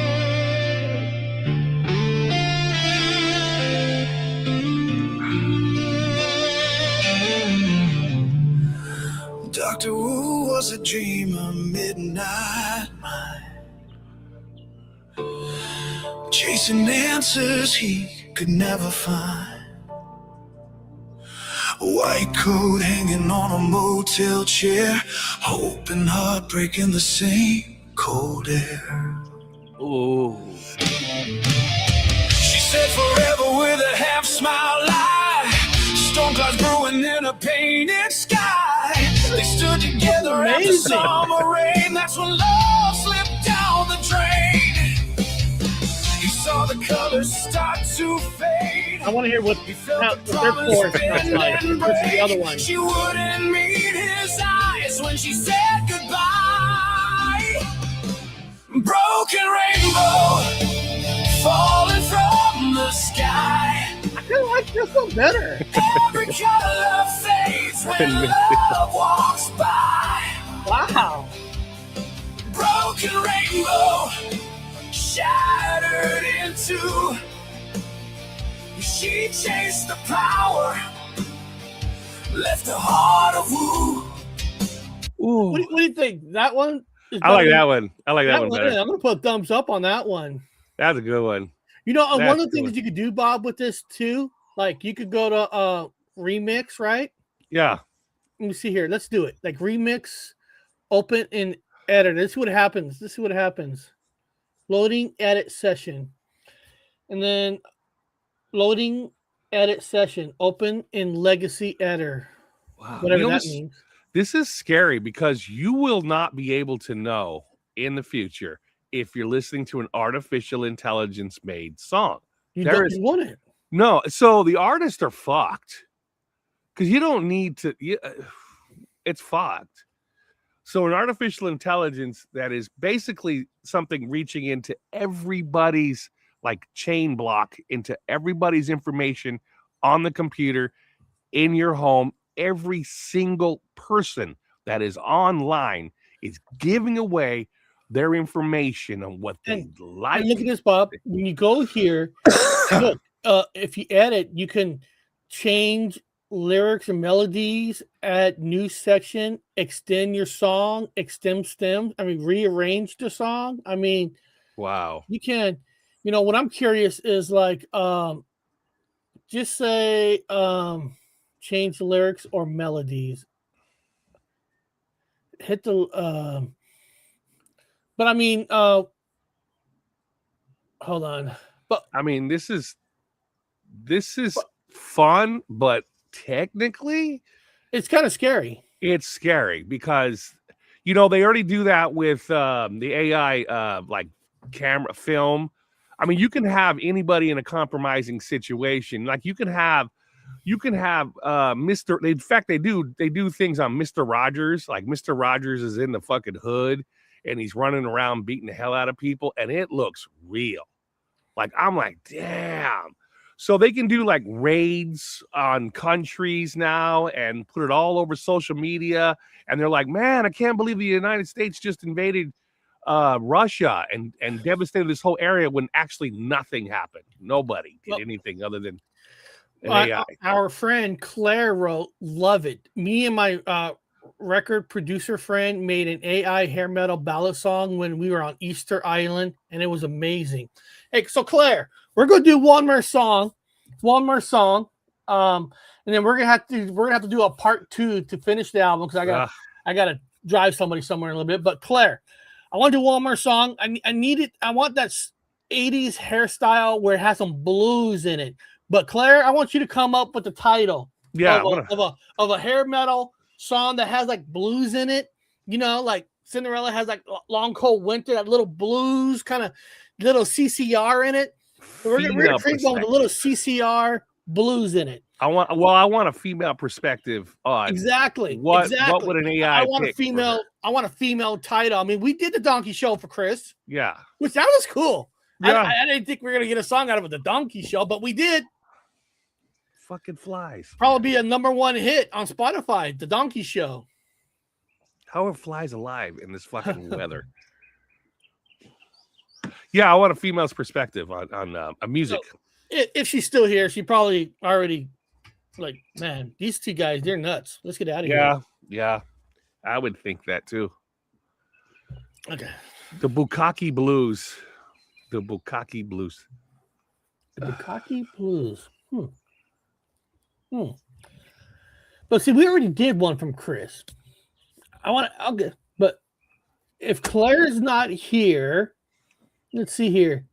Dr. Wu was a dreamer, midnight mind, chasing answers he could never find. A white coat hanging on a motel chair, hope and heartbreak in the same cold air. oh. She said forever with a half-smile lie. Storm clouds brewing in a painted sky. They stood together after Amazing. summer rain. That's when love slipped down the drain. He saw the colors start to fade. I want to hear what He felt how, the their promise chorus bend sounds like and versus the break. other one. She wouldn't meet his eyes when she said goodbye. Broken rainbow falling from the sky. I feel like this one better. Every color fades when love walks by. Wow. Broken rainbow shattered in two. She chased the power, left a heart of woo. Ooh. What do you think? That one? Is I like better that than- one. I like that one better. I'm going to put a thumbs up on that one. That's a good one. You know, one That's of the a good things one. you could do, Bob, with this too, like you could go to remix, right? Yeah. Let me see here. Let's do it. Like remix, open and edit. This is what happens. This is what happens. Loading edit session. And then loading edit session. Open in legacy editor. Wow. Whatever You know, that means. This is scary because you will not be able to know in the future if you're listening to an artificial intelligence made song. You There don't is- you want it. No, so the artists are fucked because you don't need to. It's fucked. So an artificial intelligence that is basically something reaching into everybody's like chain block into everybody's information on the computer in your home. Every single person that is online is giving away their information on what they like. And look at this, Bob. When you go here, look, if you edit, you can change lyrics and melodies, add new section, extend your song, extend stems. I mean, rearrange the song. I mean, Wow. you can. You know, what I'm curious is like, just say, change the lyrics or melodies. Hit the, but I mean, hold on. But I mean, this is fun, but technically it's kind of scary. it's scary because You know, they already do that with the AI like camera film. I mean, you can have anybody in a compromising situation. Like you can have Mr. In fact, they do things on Mr. Rogers. Like Mr. Rogers is in the fucking hood and he's running around beating the hell out of people, and it looks real. Like I'm like, damn. So they can do like raids on countries now and put it all over social media. And they're like, man, I can't believe the United States just invaded Russia and devastated this whole area when actually nothing happened. Nobody did anything other than an AI. Our friend Claire wrote, love it. Me and my record producer friend made an AI hair metal ballad song when we were on Easter Island, and it was amazing. Hey, so Claire, we're gonna do one more song, and then we're gonna have to do a part 2 to finish the album because I gotta drive somebody somewhere in a little bit. But Claire, I want to do one more song. I want that 80s hairstyle where it has some blues in it. But Claire, I want you to come up with the title of a hair metal song that has like blues in it. You know, like Cinderella has like Long Cold Winter, that little blues kind of little CCR in it. So we're gonna create one with a little CCR blues in it. I want a female perspective on exactly what would an AI I want a female title. I mean, we did the Donkey Show for Chris. Yeah. Which that was cool. Yeah. I didn't think we were gonna get a song out of it, the Donkey Show, but we did. Fucking flies. Probably be a #1 hit on Spotify, the Donkey Show. How are flies alive in this fucking weather? Yeah, I want a female's perspective on music. So, if she's still here, she probably already like, man, these two guys, they're nuts. Let's get out of here. Yeah. I would think that too. Okay. The Bukkake Blues. The Bukkake Blues. The Bukkake Blues. But see, we already did one from Chris. But if Claire's not here, let's see here.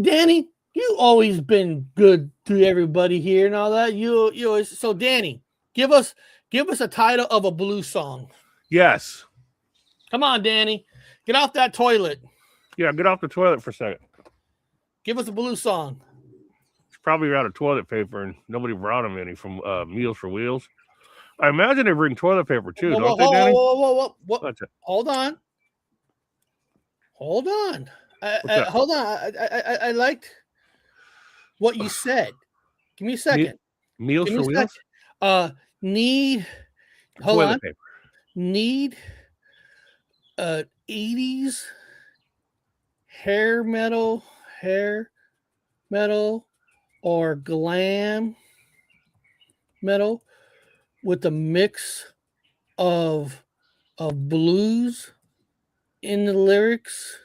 Danny, you always been good to everybody here and all that. You always, so Danny, give us a title of a blues song. Yes. Come on, Danny. Get off that toilet. Yeah, get off the toilet for a second. Give us a blues song. It's probably out of toilet paper and nobody brought him any from Meals for Wheels. I imagine they bring toilet paper too, don't they, Danny? Whoa. Hold on. Hold on. I liked what you said. Give me a second. Meals for Wheels? Need toilet paper. Need 80s hair metal or glam metal with a mix of blues in the lyrics.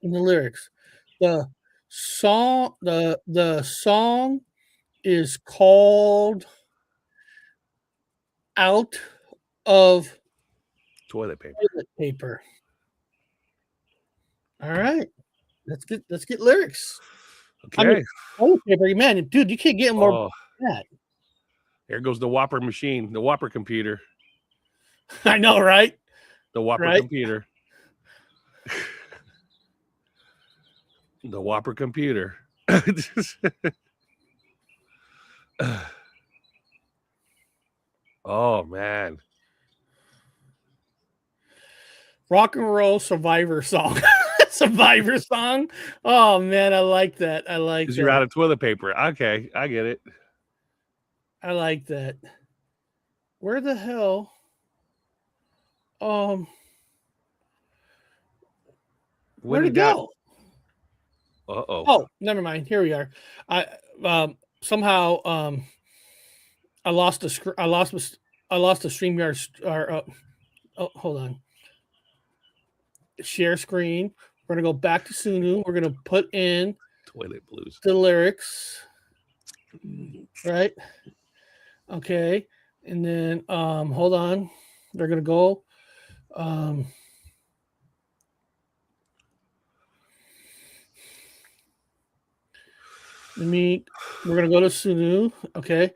The song is called Out of Toilet Paper. All right. Let's get lyrics. Okay. I mean, toilet paper, man, dude, you can't get more than that. There goes the Whopper machine, the Whopper computer. I know, right? The Whopper computer. The Whopper computer. Oh, man. Rock and roll survivor song. Survivor song. Oh, man, I like that. Because you're out of toilet paper. Okay, I get it. I like that. Where the hell? Where'd it go? Uh-oh. Oh, never mind. Here we are. I somehow I lost the StreamYard. Hold on. Share screen. We're gonna go back to Sunu. We're gonna put in Toilet Blues. The lyrics. Right. Okay. And then hold on. They're gonna go. We're gonna go to Sunu. Okay.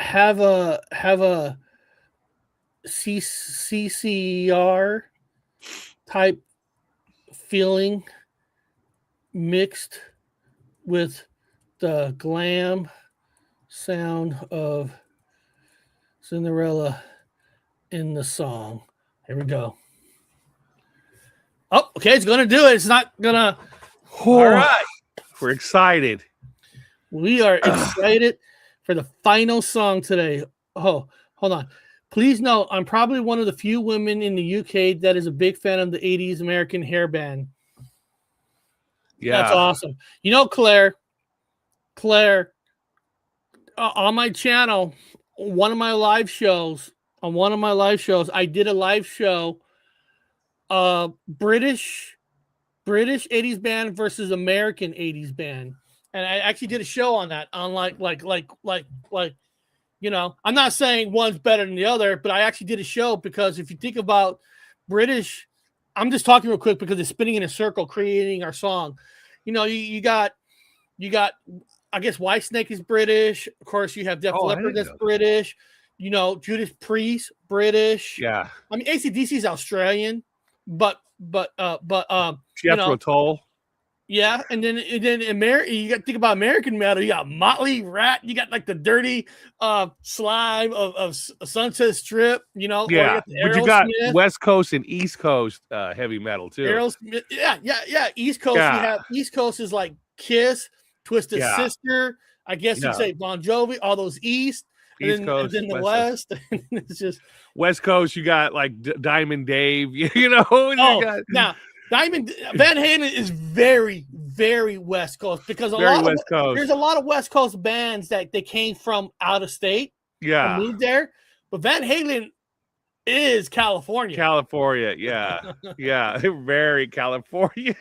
have a CCR type feeling mixed with the glam sound of Cinderella in the song. Here we go. Oh, okay, it's gonna do it. It's not gonna. All right, we're excited. We are excited for the final song today. Oh, hold on. Please know I'm probably one of the few women in the UK that is a big fan of the 80s American hair band. Yeah, That's awesome. You know, Claire, on my channel, one of my live shows, I did a live show, British 80s band versus American 80s band. And I actually did a show on that, on like, you know, I'm not saying one's better than the other, but I actually did a show because if you think about British, I'm just talking real quick because it's spinning in a circle, creating our song. You know, you got, I guess Whitesnake is British. Of course, you have Def Leppard that's British. You know, Judas Priest, British. Yeah. I mean, AC/DC is Australian, but Jethro Tull. Yeah, and then you got to think about American metal. You got Mötley, RATT. You got like the dirty slime of Sunset Strip. You know, yeah. But you got West Coast and East Coast heavy metal too. Aerosmith, yeah. East Coast, you have East Coast is like Kiss, Twisted Sister. I guess you'd say Bon Jovi. All those East Coast, and then the West. It's just West Coast. You got like Diamond Dave. You know. Now. Van Halen is very, very West Coast because there's a lot of West Coast bands that they came from out of state, and moved there. But Van Halen is California. Yeah, very Californian.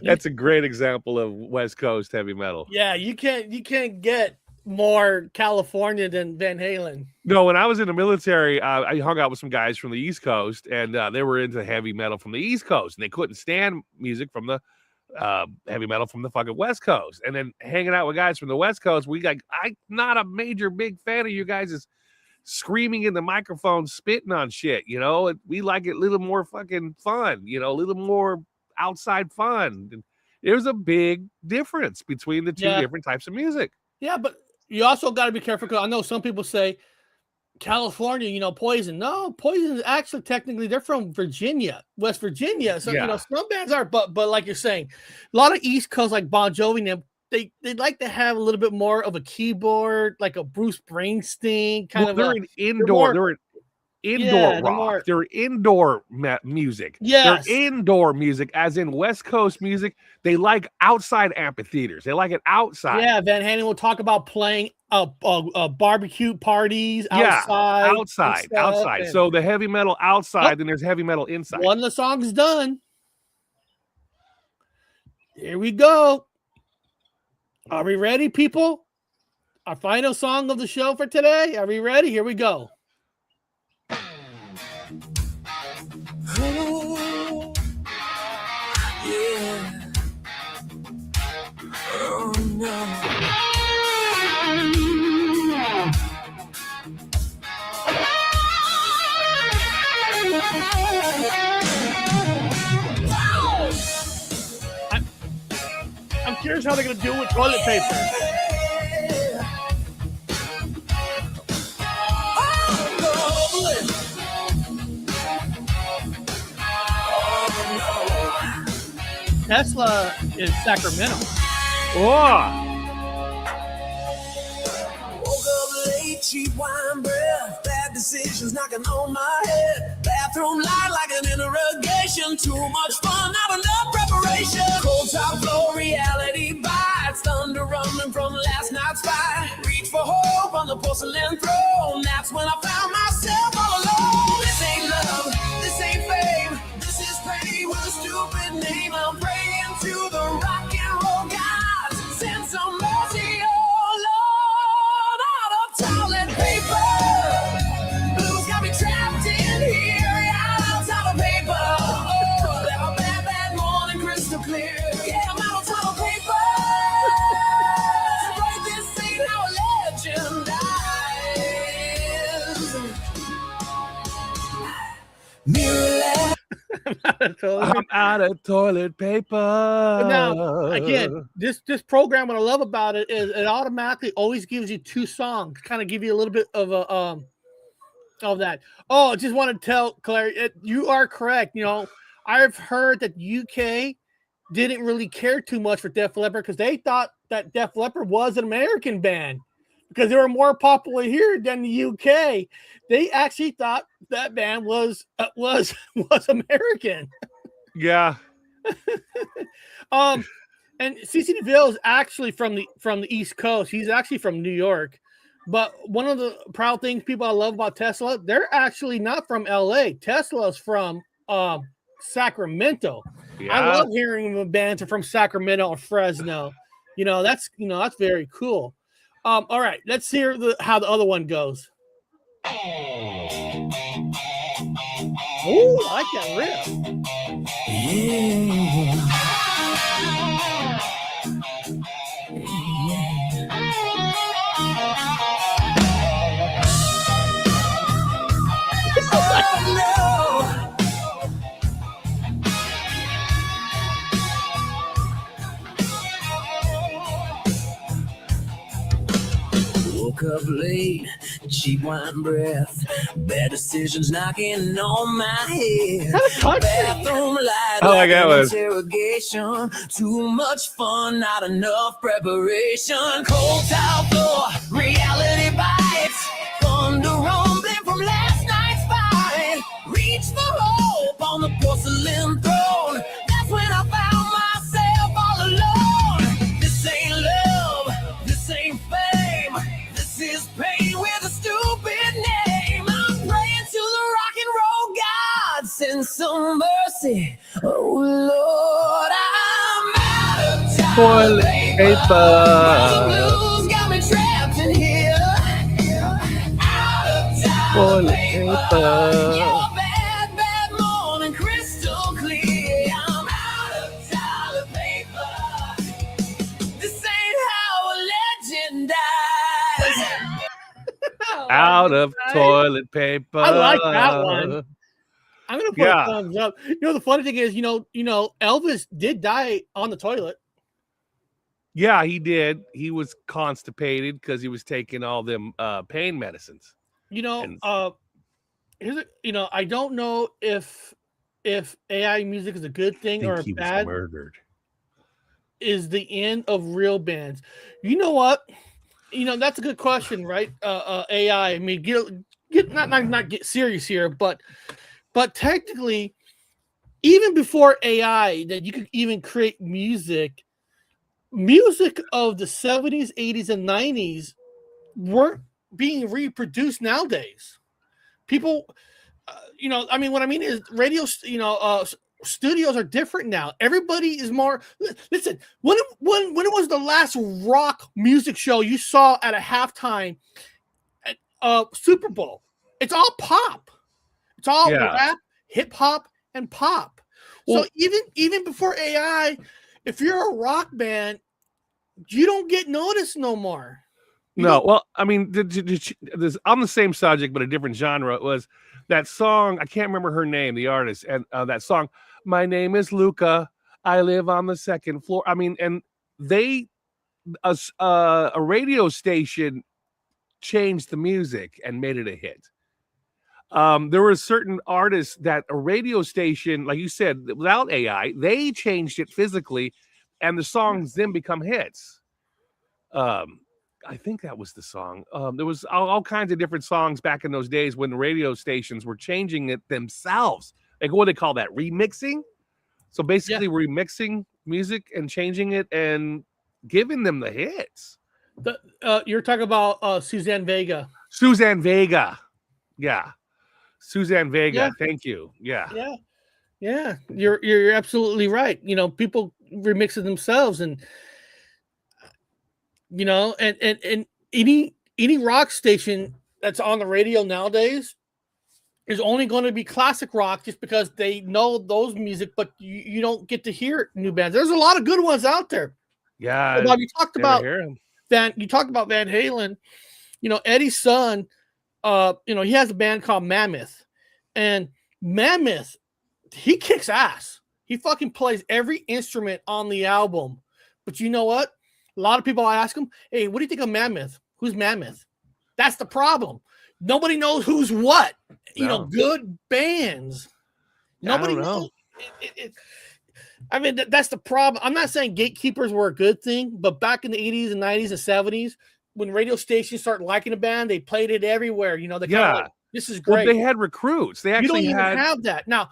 That's a great example of West Coast heavy metal. Yeah, you can't get more California than Van Halen. No, when I was in the military, I hung out with some guys from the East Coast, and they were into heavy metal from the East Coast, and they couldn't stand music from the heavy metal from the fucking West Coast. And then hanging out with guys from the West Coast, I'm not a big fan of you guys is screaming in the microphone, spitting on shit. You know, we like it a little more fucking fun. You know, a little more outside fun. And there's a big difference between the two different types of music. Yeah, but you also got to be careful because I know some people say California, you know, Poison. No, Poison is actually technically they're from Virginia, West Virginia. So you know, some bands are, but like you're saying, a lot of East Coast like Bon Jovi, they like to have a little bit more of a keyboard, like a Bruce Springsteen kind of. They're indoor rock. They're indoor music. Yes. They're indoor music, as in West Coast music. They like outside amphitheaters. They like it outside. Yeah, Van Halen will talk about playing barbecue parties outside. Outside. So the heavy metal outside, then there's heavy metal inside. One of the songs done. Here we go. Are we ready, people? Our final song of the show for today. Are we ready? Here we go. Oh, yeah. Oh, no. I'm curious how they're going to do it with toilet paper. Tesla is Sacramento. Oh. Woke up late, cheap wine breath, bad decisions knocking on my head. Bathroom light like an interrogation. Too much fun, not enough preparation. Cold top floor, reality bites. Thunder rumbling from last night's fight. Reach for hope on the porcelain throne. That's when I found myself all alone. This ain't love, this ain't fame. This is pain with a stupid name. I'm praying to the rock and roll gods. Send some mercy, oh Lord, out of toilet paper. Blues got me trapped in here, out of paper. Oh, that a bad morning, crystal clear. Yeah, I'm out of toilet paper. To write this ain't how a legend. Mirrorless. I'm out of toilet paper. But now, again, this program, what I love about it is it automatically always gives you 2 songs, kind of give you a little bit of a of that. Oh, I just want to tell Claire, you are correct. You know, I've heard that UK didn't really care too much for Def Leppard because they thought that Def Leppard was an American band because they were more popular here than the UK. They actually thought that band was American. Yeah. And CC DeVille is actually from the East Coast. He's actually from New York. But one of the proud things people I love about Tesla, they're actually not from LA. Tesla's from Sacramento. Yeah. I love hearing when bands are from Sacramento or Fresno. That's very cool. All right, let's hear how the other one goes. Oh, I like that riff. Yeah. Woke up late, cheap wine breath, bad decisions knocking on my head. Bathroom light, I like that one. Interrogation, too much fun, not enough preparation. Cold towel floor, reality bites, thunder rumbling from last night's fight. Reach for hope on the porcelain throne. That's when I found myself all alone. This ain't love, this ain't fame. This is pain with a stupid name. I'm praying to the rock and roll God, send some mercy. Oh Lord, I'm out of Toilet paper. Blues got me trapped in here. Out of Toilet paper. Your bad, bad morning, crystal clear. I'm out of toilet paper. This ain't how a legend dies. Out of toilet paper. I like that one. I'm gonna put Yeah. a thumbs up. The funny thing is, Elvis did die on the toilet. Yeah, he did. He was constipated because he was taking all them pain medicines. And- I don't know if AI music is a good thing or he was bad. murdered. Is the end of real bands? You know what? That's a good question, right? AI. I mean, get not get serious here, but technically, even before AI, that you could even create music of the 70s, 80s, and 90s weren't being reproduced nowadays. People, what I mean is radio, studios are different now. Everybody is more. Listen, when it was the last rock music show you saw at a halftime at Super Bowl? It's all pop. It's all rap, hip hop, and pop. So even before AI, if you're a rock band, you don't get noticed no more. No, well, I mean, on the same subject, but a different genre. It was that song. I can't remember her name, the artist, and that song. My name is Luca. I live on the second floor. I mean, and a radio station changed the music and made it a hit. There were certain artists that a radio station, like you said, without AI, they changed it physically, and the songs then become hits. I think that was the song. There was all kinds of different songs back in those days when the radio stations were changing it themselves. Like, what do they call that? Remixing? So basically remixing music and changing it and giving them the hits. You're talking about Suzanne Vega. Suzanne Vega. Yeah. Suzanne Vega. Yeah. Thank you. Yeah. Yeah. You're absolutely right. People remix it themselves, and and any rock station that's on the radio nowadays is only going to be classic rock just because they know those music, but you don't get to hear new bands. There's a lot of good ones out there. Yeah. Bob, you talked about Van Halen. Eddie's son, he has a band called Mammoth, and Mammoth, he kicks ass. He fucking plays every instrument on the album. But you know what? A lot of people, I ask them, hey, what do you think of Mammoth? Who's Mammoth? That's the problem. Nobody knows who's what. You know, good bands. Nobody knows. I mean, that's the problem. I'm not saying gatekeepers were a good thing, but back in the 80s and 90s and 70s, when radio stations started liking a band, they played it everywhere. You know, they kind of like, this is great. Well, they had recruits. They actually you don't even have that. Now,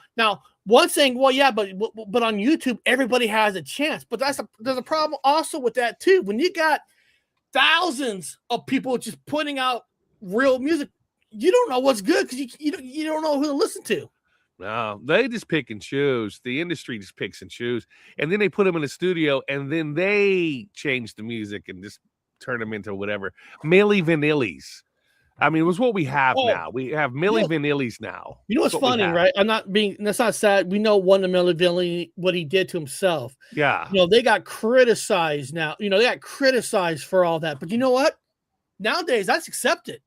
one thing, well, yeah, but on YouTube, everybody has a chance. But there's a problem also with that too. When you got thousands of people just putting out real music, you don't know what's good because you don't know who to listen to. No, they just pick and choose. The industry just picks and choose, and then they put them in the studio, and then they change the music and just turn them into whatever. Milli Vanillis. I mean, it was what we have now. We have Milli Vanillis now. You know what's funny, right? That's not sad. We know one of Milli Vanilli, what he did to himself. Yeah. You know, they got criticized now. You know, they got criticized for all that. But you know what? Nowadays, that's accepted.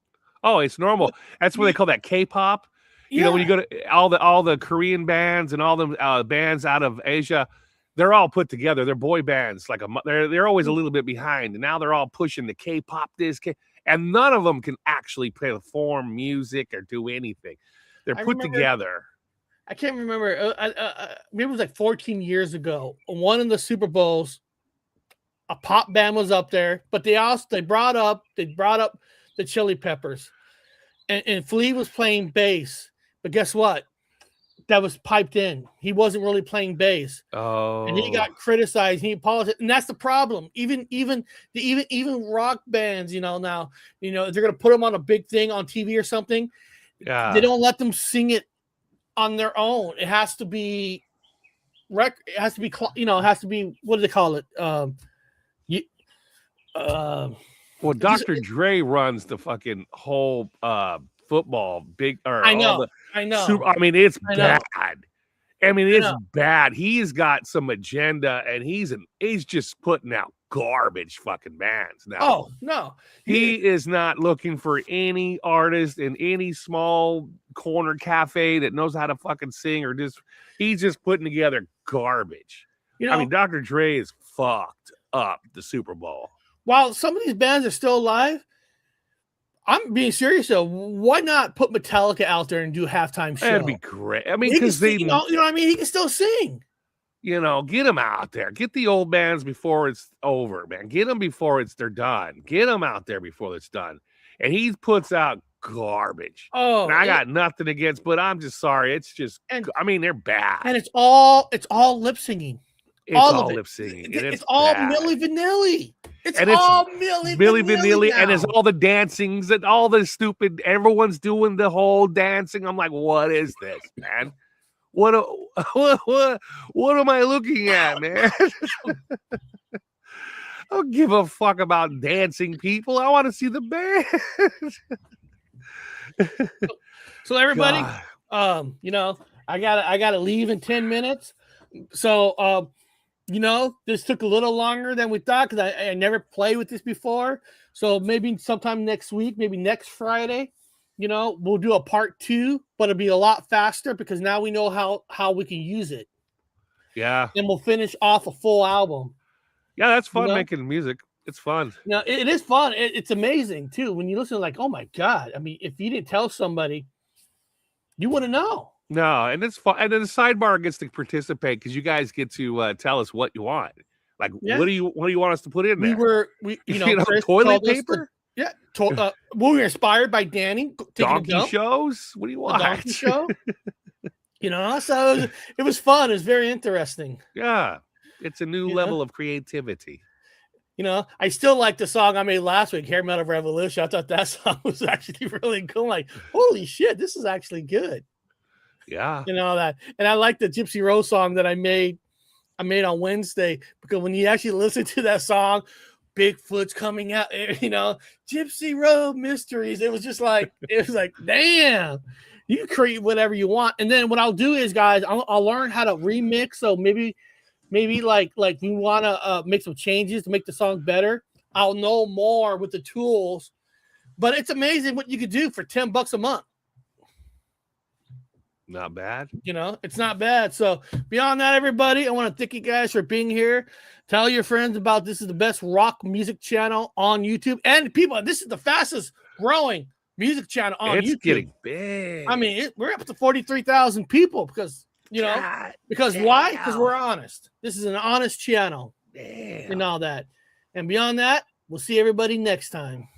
Oh, it's normal. That's what they call that K-pop. You know, when you go to all the Korean bands and all the bands out of Asia, they're all put together. They're boy bands. They're always a little bit behind. And now they're all pushing the K-pop and none of them can actually perform music or do anything. They're put together. I can't remember. Maybe it was like 14 years ago. One of the Super Bowls, a pop band was up there, but they brought up the Chili Peppers, and Flea was playing bass. But guess what? That was piped in. He wasn't really playing bass. Oh, and he got criticized. He apologized, and that's the problem. Even rock bands, you know, now, you know, they're gonna put them on a big thing on TV or something. Yeah, they don't let them sing it on their own. It has to be what do they call it? Well, Dr. Dre runs the fucking whole football I know. I mean, it's bad. I mean, it's bad. He's got some agenda, and he's just putting out garbage fucking bands now. Oh no, he is not looking for any artist in any small corner cafe that knows how to fucking sing or he's just putting together garbage. You know, I mean, Dr. Dre is fucked up the Super Bowl. While some of these bands are still alive, I'm being serious though. Why not put Metallica out there and do a halftime show? That'd be great. I mean, because you know what I mean? He can still sing. You know, get them out there. Get the old bands before it's over, man. Get them before they're done. Get them out there before it's done. And he puts out garbage. Oh, and I got nothing against, but I'm just sorry. It's just, I mean, they're bad. And it's all lip singing. It's all lip singing. It's all Milli Vanilli. It's all Milli Vanilli, and it's all the dancings and all the stupid. Everyone's doing the whole dancing. I'm like, what is this, man? What am I looking at, man? I don't give a fuck about dancing people. I want to see the band. So everybody, you know, I gotta leave in 10 minutes. So you know, this took a little longer than we thought because I never played with this before. So maybe sometime next week, maybe next Friday, you know, we'll do a part 2, but it'll be a lot faster because now we know how we can use it. Yeah. And we'll finish off a full album. Yeah, that's fun making music. It's fun. No, it is fun. It's amazing too. When you listen, like, oh my God. I mean, if you didn't tell somebody, you wouldn't know. No, and it's fun. And then the sidebar gets to participate because you guys get to tell us what you want. Like, what do you want us to put in there? You know toilet paper. We were inspired by Danny. Donkey shows. What do you want? Donkey show. You know, so it was fun. It was very interesting. Yeah, it's a new level of creativity. You know, I still like the song I made last week, Hair Metal Revolution. I thought that song was actually really cool. Like, holy shit, this is actually good. Yeah. You know that. And I like the Gypsy Rose song that I made on Wednesday, because when you actually listen to that song, Bigfoot's coming out, you know, Gypsy Road Mysteries. It was like, damn, you can create whatever you want. And then what I'll do is, guys, I'll learn how to remix. So maybe like we want to make some changes to make the song better. I'll know more with the tools, but it's amazing what you could do for $10 a month. Not bad. You know, it's not bad. So beyond that, everybody, I want to thank you guys for being here. Tell your friends about this is the best rock music channel on YouTube. And people, this is the fastest growing music channel on It's YouTube. getting big. I mean, we're up to 43,000 people because, you know, God because damn. why? Because we're honest. This is an honest channel Damn. and all that. And beyond that, we'll see everybody next time.